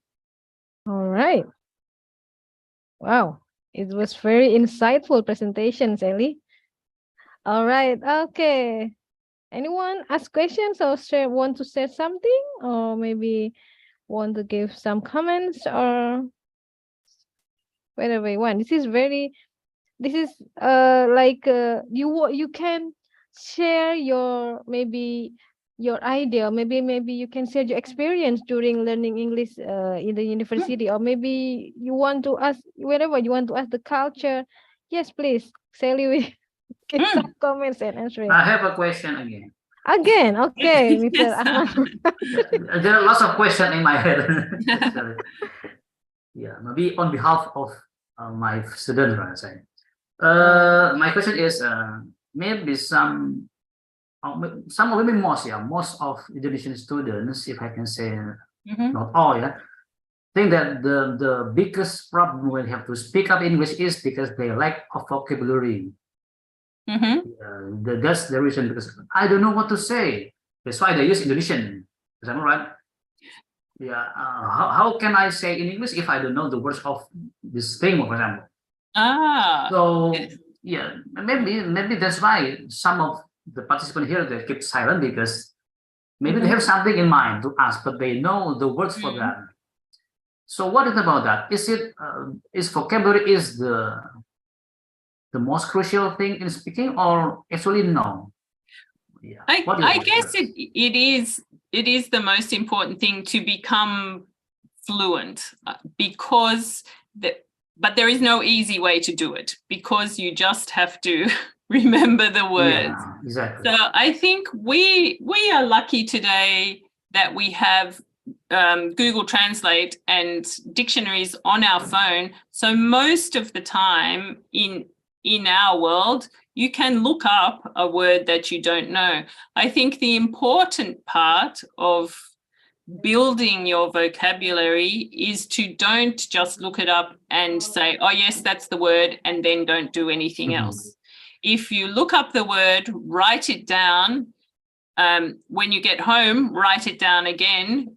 All right. Wow, it was very insightful presentation, Sally. All right, okay. Anyone ask questions or want to say something, or maybe want to give some comments, or whatever you want? This is like you can share your maybe your idea, maybe you can share your experience during learning English in the university, or maybe you want to ask whatever you want to ask the culture. Yes, please, Sally, we give some comments and answer. I have a question again. Again, okay, Mr. Yes. Ahmad. There are lots of questions in my head. Yeah, maybe on behalf of my students, right? Say. My question is maybe some or maybe most of Indonesian students, if I can say not all, think that the biggest problem when they have to speak up English is because they lack of vocabulary. That's the reason, because I don't know what to say. That's why they use Indonesian. Is that right? Yeah. How can I say in English if I don't know the words of this thing, for example? So yeah, maybe that's why some of the participants here, they keep silent, because maybe they have something in mind to ask, but they know the words for that. So what is about that? Is it is vocabulary is the most crucial thing in speaking, or actually no? Yeah. I guess it is the most important thing to become fluent, because but there is no easy way to do it, because you just have to remember the words. Yeah, exactly. So I think we are lucky today that we have Google Translate and dictionaries on our phone. So most of the time in our world, you can look up a word that you don't know. I think the important part of building your vocabulary is to don't just look it up and say, oh yes, that's the word, and then don't do anything else. If you look up the word, write it down. When you get home, write it down again,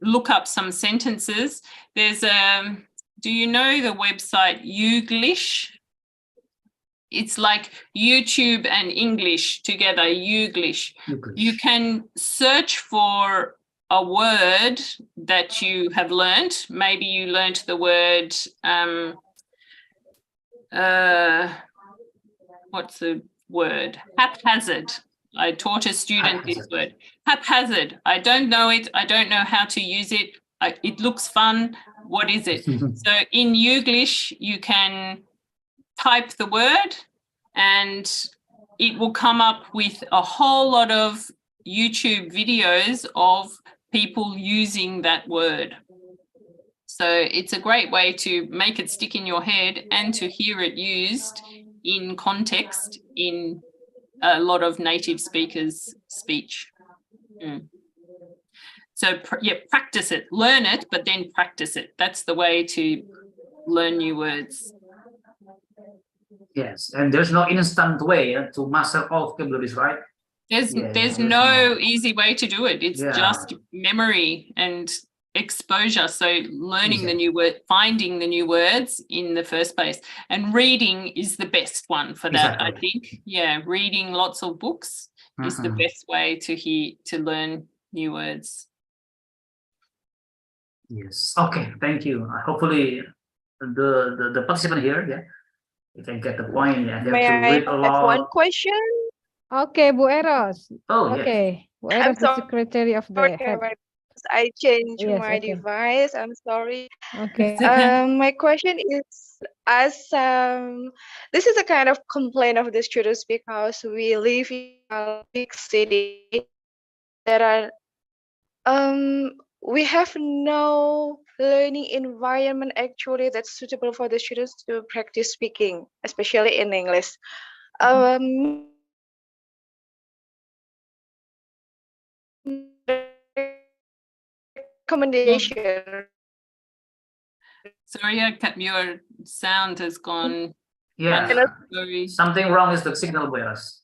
look up some sentences. There's do you know the website Youglish? It's like YouTube and English together, Youglish. You can search for a word that you have learnt. Maybe you learnt the word, what's the word? Haphazard. I taught a student this word. Haphazard. I don't know it. I don't know how to use it. It looks fun. What is it? So in Youglish, you can type the word and it will come up with a whole lot of YouTube videos of people using that word. So it's a great way to make it stick in your head and to hear it used in context in a lot of native speakers' speech. So yeah, practice it, learn it, but then practice it. That's the way to learn new words. Yes, and there's no instant way to master all vocabularies, right? There's no easy way to do it. It's just memory and exposure. So learning the new word, finding the new words in the first place, and reading is the best one for that. I think. Yeah, reading lots of books is the best way to learn new words. Yes. Okay. Thank you. Hopefully, the participant here, you can get the point. I have May to I read a have lot. one question? Okay, Bu Eros. Oh, Okay, Bu I'm Eros, the sorry, secretary of the head. I changed Yes, my okay. device. I'm sorry. Okay. My question is, this is a kind of complaint of the students because we live in a big city. There are we have no learning environment actually that's suitable for the students to practice speaking, especially in English. Recommendation. Sorry, your sound has gone. Yeah. Sorry. Something wrong is the signal with us.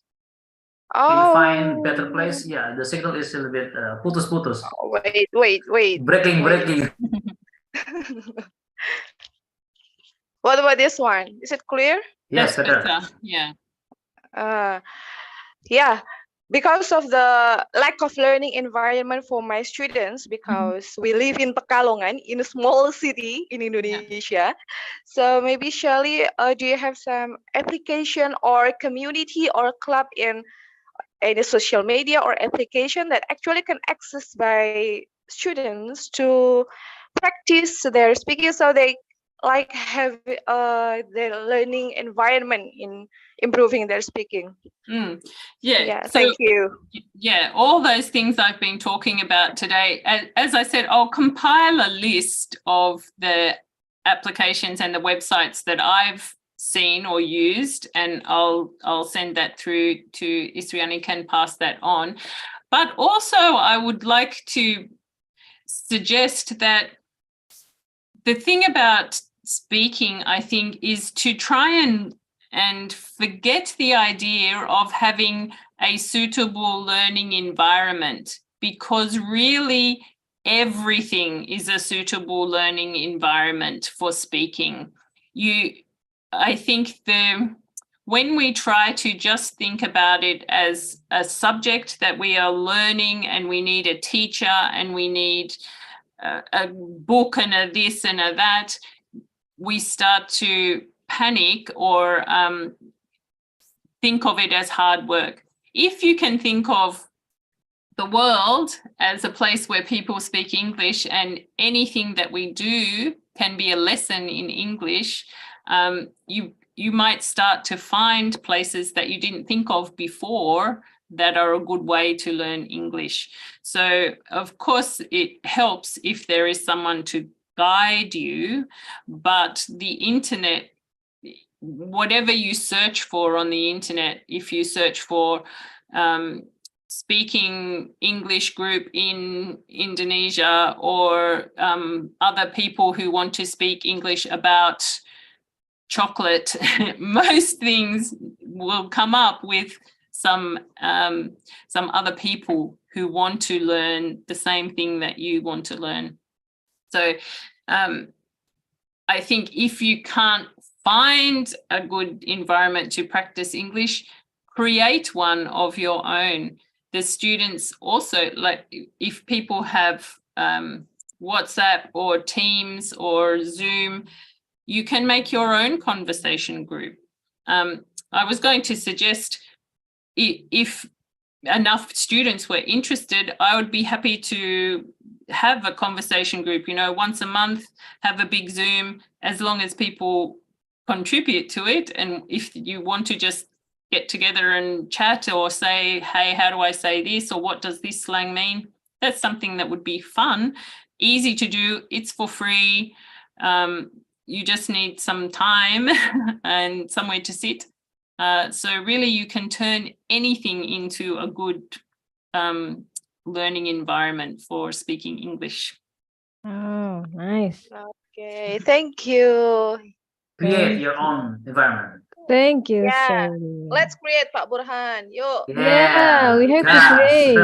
Can you find better place? Yeah, the signal is a little bit putus-putus. Oh, wait. Breaking. What about this one? Is it clear? Yes, That's better. Yeah. Yeah, because of the lack of learning environment for my students, because we live in Pekalongan, in a small city in Indonesia. So maybe Shirley, do you have some application or community or club in any social media or application that actually can access by students to practice their speaking, so they like have their learning environment in improving their speaking? Yeah. So, thank you. Yeah, all those things I've been talking about today. As I said, I'll compile a list of the applications and the websites that I've seen or used, and I'll send that through to Isriani, can pass that on. But also I would like to suggest that the thing about speaking, I think, is to try and forget the idea of having a suitable learning environment, because really everything is a suitable learning environment for speaking. I think when we try to just think about it as a subject that we are learning, and we need a teacher and we need a book and a this and a that, we start to panic or think of it as hard work. If you can think of the world as a place where people speak English, and anything that we do can be a lesson in English, you might start to find places that you didn't think of before that are a good way to learn English. So of course it helps if there is someone to guide you, but the internet, whatever you search for on the internet, if you search for speaking English group in Indonesia, or other people who want to speak English about chocolate, most things will come up with some other people who want to learn the same thing that you want to learn. So I think if you can't find a good environment to practice English, create one of your own. The students also, like if people have WhatsApp or Teams or Zoom, you can make your own conversation group. I was going to suggest, if enough students were interested, I would be happy to have a conversation group, once a month, have a big Zoom, as long as people contribute to it. And if you want to just get together and chat or say, hey, how do I say this? Or what does this slang mean? That's something that would be fun, easy to do. It's for free. You just need some time and somewhere to sit. So really you can turn anything into a good learning environment for speaking English. Oh, nice. Okay, thank you. Create your own environment. Thank you, Yeah. Sally. Let's create, Pak Burhan. Yuk. Yeah, we have to gas. create.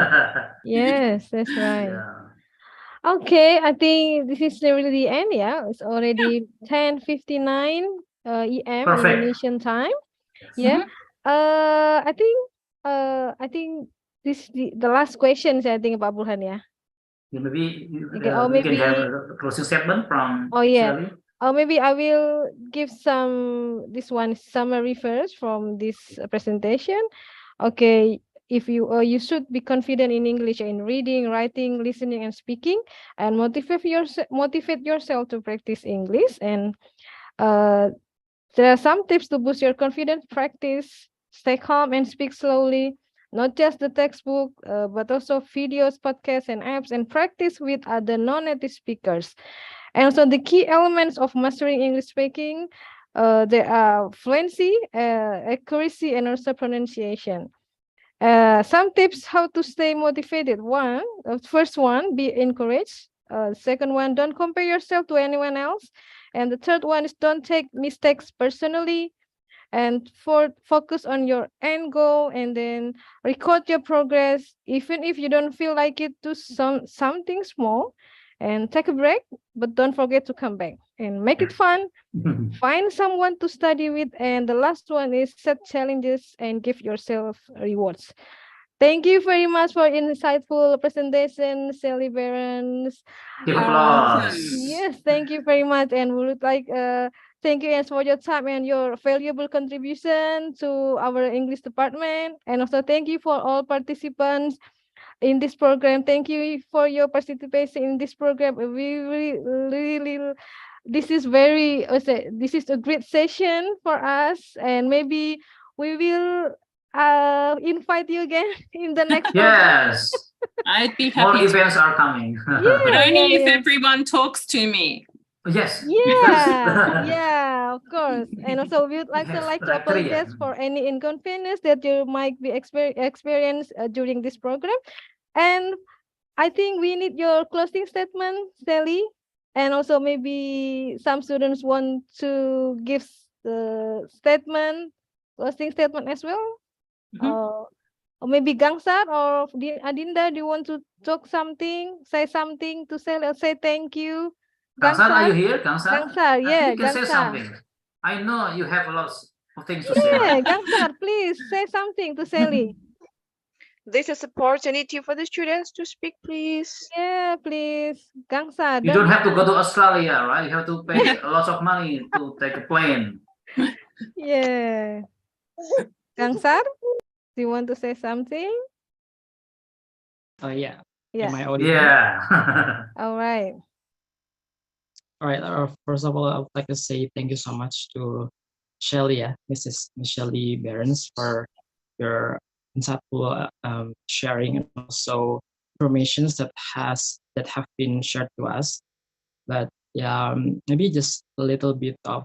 Yes, that's right. Yeah. Okay, I think this is really the end. Yeah, it's already 10:59 EM Perfect. Indonesian time. Yes. Yeah. I think this the last questions. I think about Burhan. Yeah. Yeah, maybe Okay. Or we can have maybe. a closing statement from Oh yeah. Shelly. Or maybe I will give this one summary first from this presentation. Okay, if you should be confident in English in reading, writing, listening, and speaking, and motivate yourself to practice English. And there are some tips to boost your confidence. Practice, stay calm, and speak slowly. Not just the textbook, but also videos, podcasts, and apps, and practice with other non-native speakers. And also the key elements of mastering English speaking, there are fluency, accuracy, and also pronunciation. Some tips how to stay motivated. First one, be encouraged. Second one, don't compare yourself to anyone else. And the third one is don't take mistakes personally. And fourth, focus on your end goal, and then record your progress. Even if you don't feel like it, do something small and take a break, but don't forget to come back and make it fun. Find someone to study with. And the last one is set challenges and give yourself rewards. Thank you very much for insightful presentation, Sally Barons. Give applause. Yes, thank you very much. And we would like thank you for your time and your valuable contribution to our English department. And also thank you for all participants in this program. Thank you for your participation in this program. We really this is this is a great session for us, and maybe we will invite you again in the next program. Yes. I'd be More happy to, events are coming. but Yeah, only if yeah. everyone talks to me. Yes. Yeah, yeah, of course. And also, we would We like to have apologize criteria. for any inconvenience that you might be experience during this program. And I think we need your closing statement, Sally. And also maybe some students want to give the closing statement as well. Or maybe Gangsar or Adinda, do you want to talk something, say something to Sally, or say thank you? Gangsar, are you here? Gangsar? Gangsar, I yeah, think you can say Gangsar. something. I know you have lots of things to say. Yeah, Gangsar, please say something to Sally. This is opportunity for the students to speak, please. Yeah, please. Gangsar. You don't have to go to Australia, right? You have to pay lots of money to take a plane. Yeah. Gangsar, do you want to say something? Yeah. Yeah. Am I audible? Yeah. All right. All right. First of all, I would like to say thank you so much to Shelly, Mrs. Shelly Behrens, for your insightful sharing and also informations that have been shared to us. But yeah, maybe just a little bit of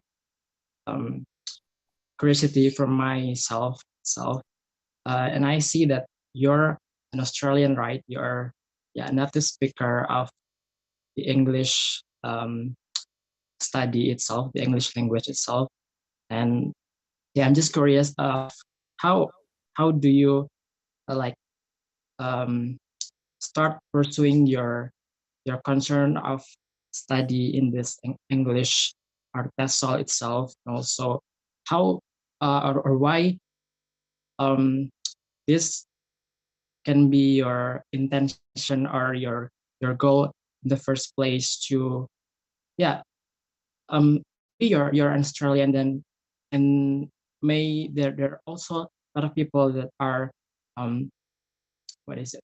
curiosity from myself. And I see that you're an Australian, right? You're a native speaker of the English study itself, the English language itself. And yeah, I'm just curious of how do you start pursuing your concern of study in this English art TESOL itself, and also how or why this can be your intention or your goal in the first place to be you're an Australian, then and may there are also a lot of people that are what is it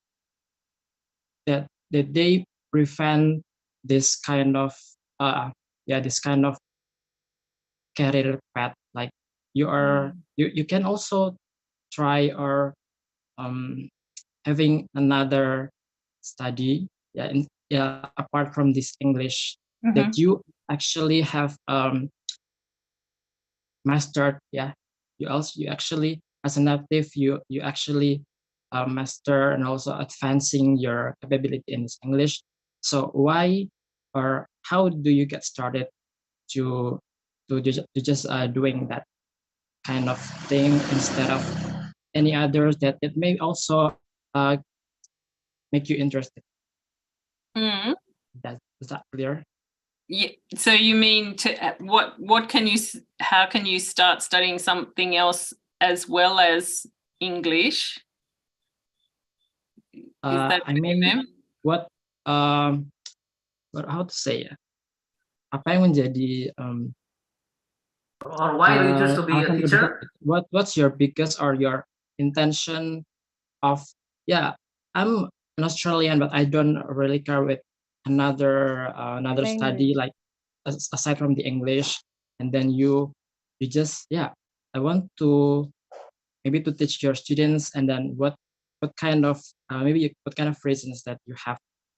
that they prevent this kind of this kind of career path, like you can also try or having another study apart from this English that you actually have mastered you actually, as a native, you actually master and also advancing your capability in English. So why or how do you get started to just doing that kind of thing instead of any others that it may also make you interested? Mm. Is that clear? Yeah. So you mean to what can you how can you start studying something else as well as English? Is that I what you mean, meant? what how to say ya? Apa yang menjadi Or why do you choose to be a alasan terbesar? teacher? What's your biggest or your intention of, yeah, I'm an Australian, but I don't really care with another study like aside from the English, and then you just, yeah, I want to maybe to teach your students, and then what kind of what kind of reasons that you have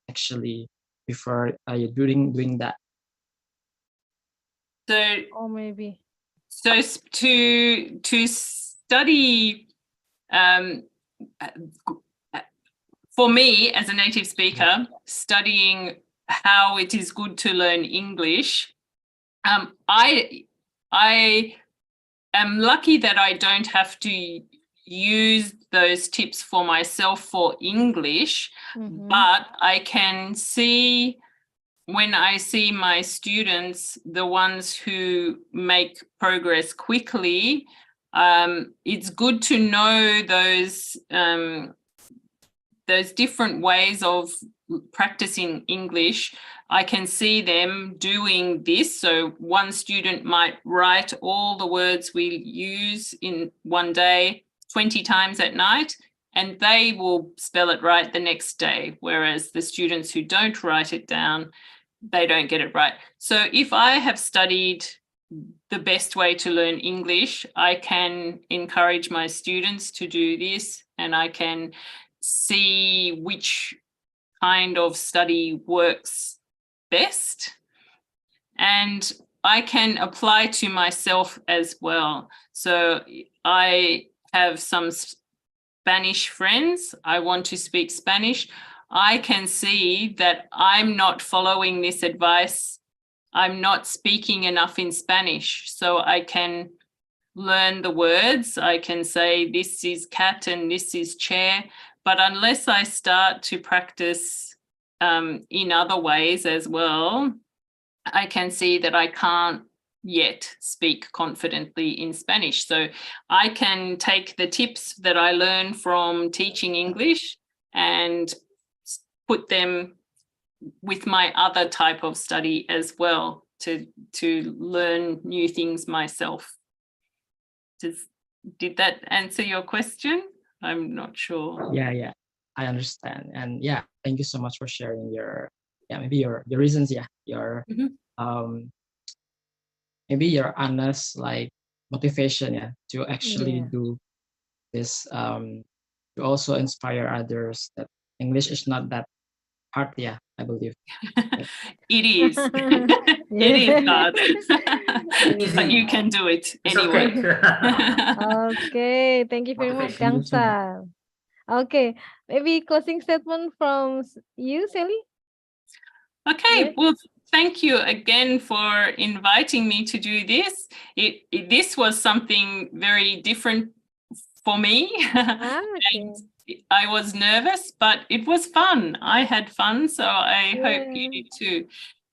actually before you doing that? So Or maybe. so to study for me as a native speaker, studying how it is good to learn English, I am lucky that I don't have to use those tips for myself for English, but I can see when I see my students, the ones who make progress quickly, it's good to know those different ways of practicing English. I can see them doing this. So one student might write all the words we use in one day 20 times at night, and they will spell it right the next day. Whereas the students who don't write it down, they don't get it right. So if I have studied the best way to learn English, I can encourage my students to do this, and I can see which kind of study works best. And I can apply to myself as well. So I have some Spanish friends. I want to speak Spanish. I can see that I'm not following this advice. I'm not speaking enough in Spanish. So I can learn the words. I can say this is cat and this is chair. But unless I start to practice in other ways as well, I can see that I can't yet speak confidently in Spanish. So I can take the tips that I learn from teaching English and put them with my other type of study as well to learn new things myself. Did that answer your question? I'm not sure. Yeah, I understand. And yeah, thank you so much for sharing your, maybe your reasons, your maybe your honest like motivation, to actually do this, to also inspire others that English is not that hard, I believe. It is. It is hard. But you can do it It's anyway. okay. Okay, thank you very much, Motivation. Kang Sal. Okay, maybe closing statement from you, Sally? Okay, Yes. well, thank you again for inviting me to do this. This was something very different for me. Okay. I was nervous, but it was fun. I had fun, so I hope you did too.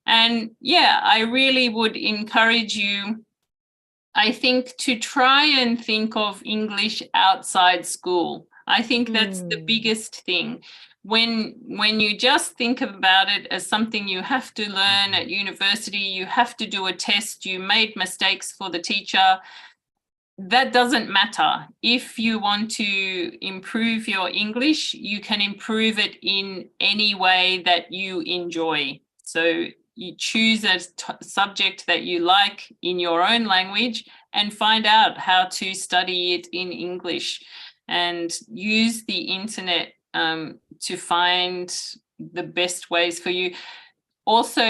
And yeah, I really would encourage you, I think, to try and think of English outside school. I think that's the biggest thing. When you just think about it as something you have to learn at university, you have to do a test, you made mistakes for the teacher, that doesn't matter. If you want to improve your English, you can improve it in any way that you enjoy. So you choose a subject that you like in your own language and find out how to study it in English, and use the internet to find the best ways for you. Also,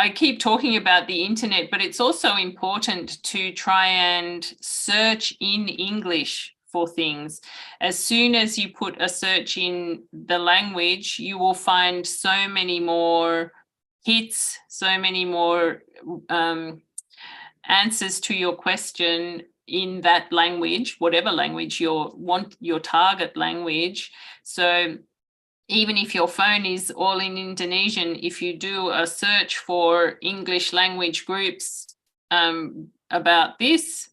I keep talking about the internet, but it's also important to try and search in English for things. As soon as you put a search in the language, you will find so many more hits, so many more answers to your question in that language, whatever language your target language. So even if your phone is all in Indonesian, if you do a search for English language groups about this,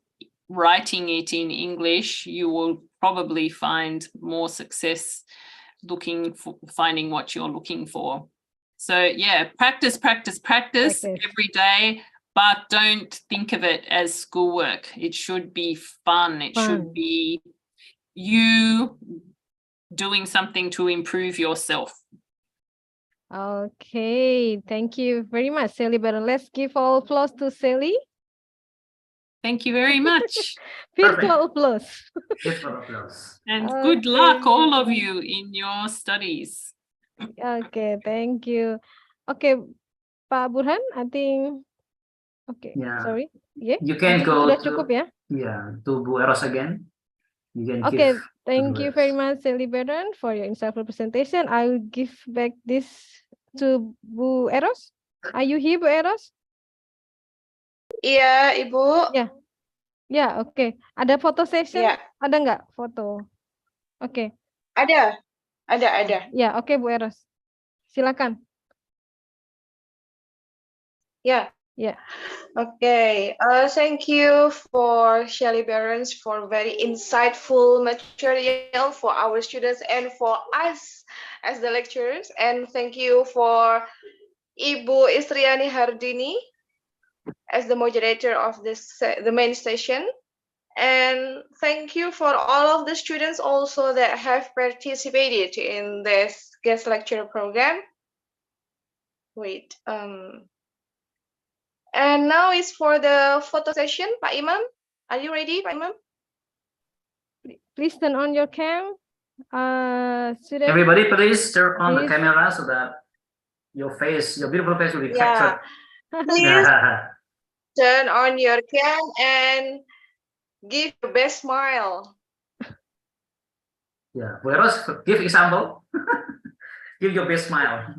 writing it in English, you will probably find more success finding what you're looking for. So yeah, practice every day, but don't think of it as schoolwork. It should be fun. It should be you doing something to improve yourself. Okay, thank you very much, Sally Baron. Let's give all applause to Sally. Thank you very much. Virtual applause. Virtual applause. And good luck, all of you, in your studies. Okay, thank you. Okay, Pak Burhan, I think. Okay, Yeah. sorry. Yeah, You can go sudah to, cukup ya? To Bu Eros again. You can Okay, give thank you very much, Sally Baron, for your insightful presentation. I will give back this to Bu Eros. Are you here, Bu Eros? Iya, Ibu. Ya, ya, oke. Ada foto session? Ya. Ada nggak foto? Oke. Ada. Ya, oke, Bu Eros. Silakan. Yeah. Yeah. Okay. Thank you for Shelly Barons for very insightful material for our students and for us as the lecturers. And thank you for Ibu Istriani Hardini as the moderator of the main session. And thank you for all of the students also that have participated in this guest lecture program. Wait. And now is for the photo session, Pak Imam. Are you ready, Pak Imam? Please turn on your cam. Student. Everybody, please turn on the Please. camera so that your beautiful face will be captured. Please turn on your cam and give your best smile. Yeah, Bu Eros, give example. Give your best smile.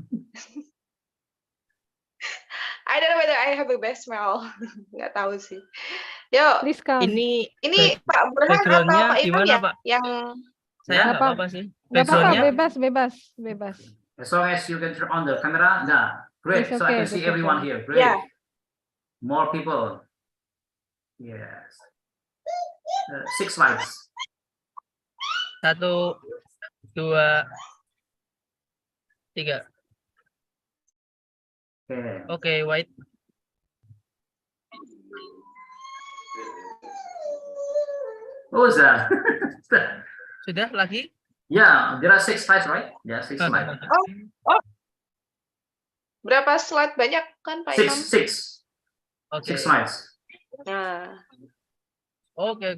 I don't know whether I have a best smile. Nggak tahu sih. Yo. Please come. Ini Pak Burhan atau Pak Imam ya? Pak? Yang saya nggak apa-apa sih. Nggak apa-apa, Backgroundnya bebas. As long as you can turn on the camera, great. It's So I okay, can see it's everyone okay. here. Great. Yeah. More people. Yes. 6 slides. 1, 2, 3. Okay. Oke, White. What was that? Sudah lagi? Yeah, there are 6 slides, right? Yeah, 6 slides. Oh. Berapa slide banyak kan Pak Imam? 6. Oke. 6 slides. Nah. Oke.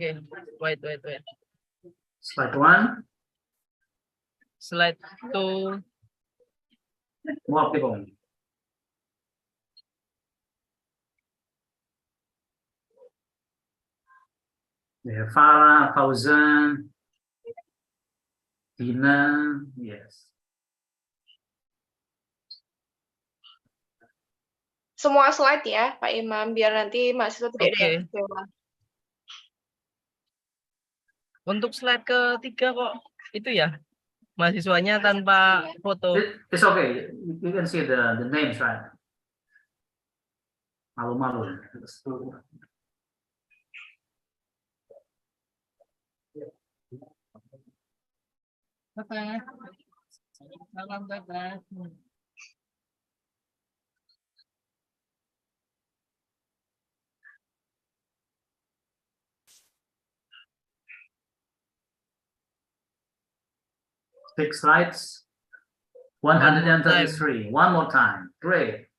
Wait. Slide 1. Slide 2. More people. We have Farah, Fauzan, Dina, yes. Semua slide ya Pak Imam biar nanti mahasiswa tidak kecewa. Untuk slide ketiga kok itu ya mahasiswanya tanpa foto. It's okay. You can see the names, right? Malu-malu. Salam kakak. 6 slides. 133. One more time. Great.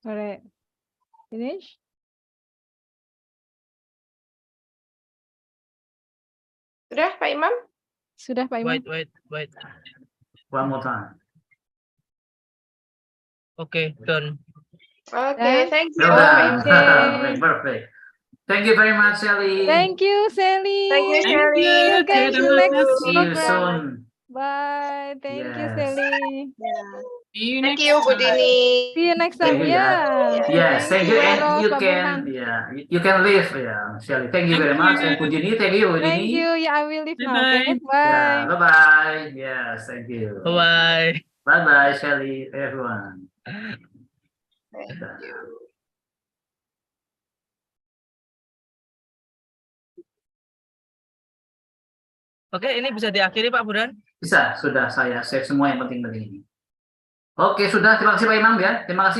All right. Finish. Sudah Pak Imam? Sudah Pak Imam. Wait. One more time. Okay, done. Okay, Done? thank you. Well done. Okay. Perfect. Thank you very much, Sally. Thank you, Sally. Thank you, Thank Shelly. you. See you guys in Terima next kasih. See you program. soon. Bye. Thank you, Yes. Sally. See you Thank next you, Bu time. Dini. See you next Thank time. you, Yeah. Yes, thank you, and Eros, you Pak Burhan. can, you can leave, Shelly. Thank you very Thank much, you. and Pujini, thank you, Thank Pujini. you. Yeah, I will leave now. Bye-bye. Okay. Bye. Yeah, bye. Yes, thank you. Bye. Bye, Shelly, everyone. Thank you. Oke, ini bisa diakhiri Pak Burhan. Bisa, sudah saya save semua yang penting-penting ini. Oke, sudah. Terima kasih Pak Imam ya. Terima kasih.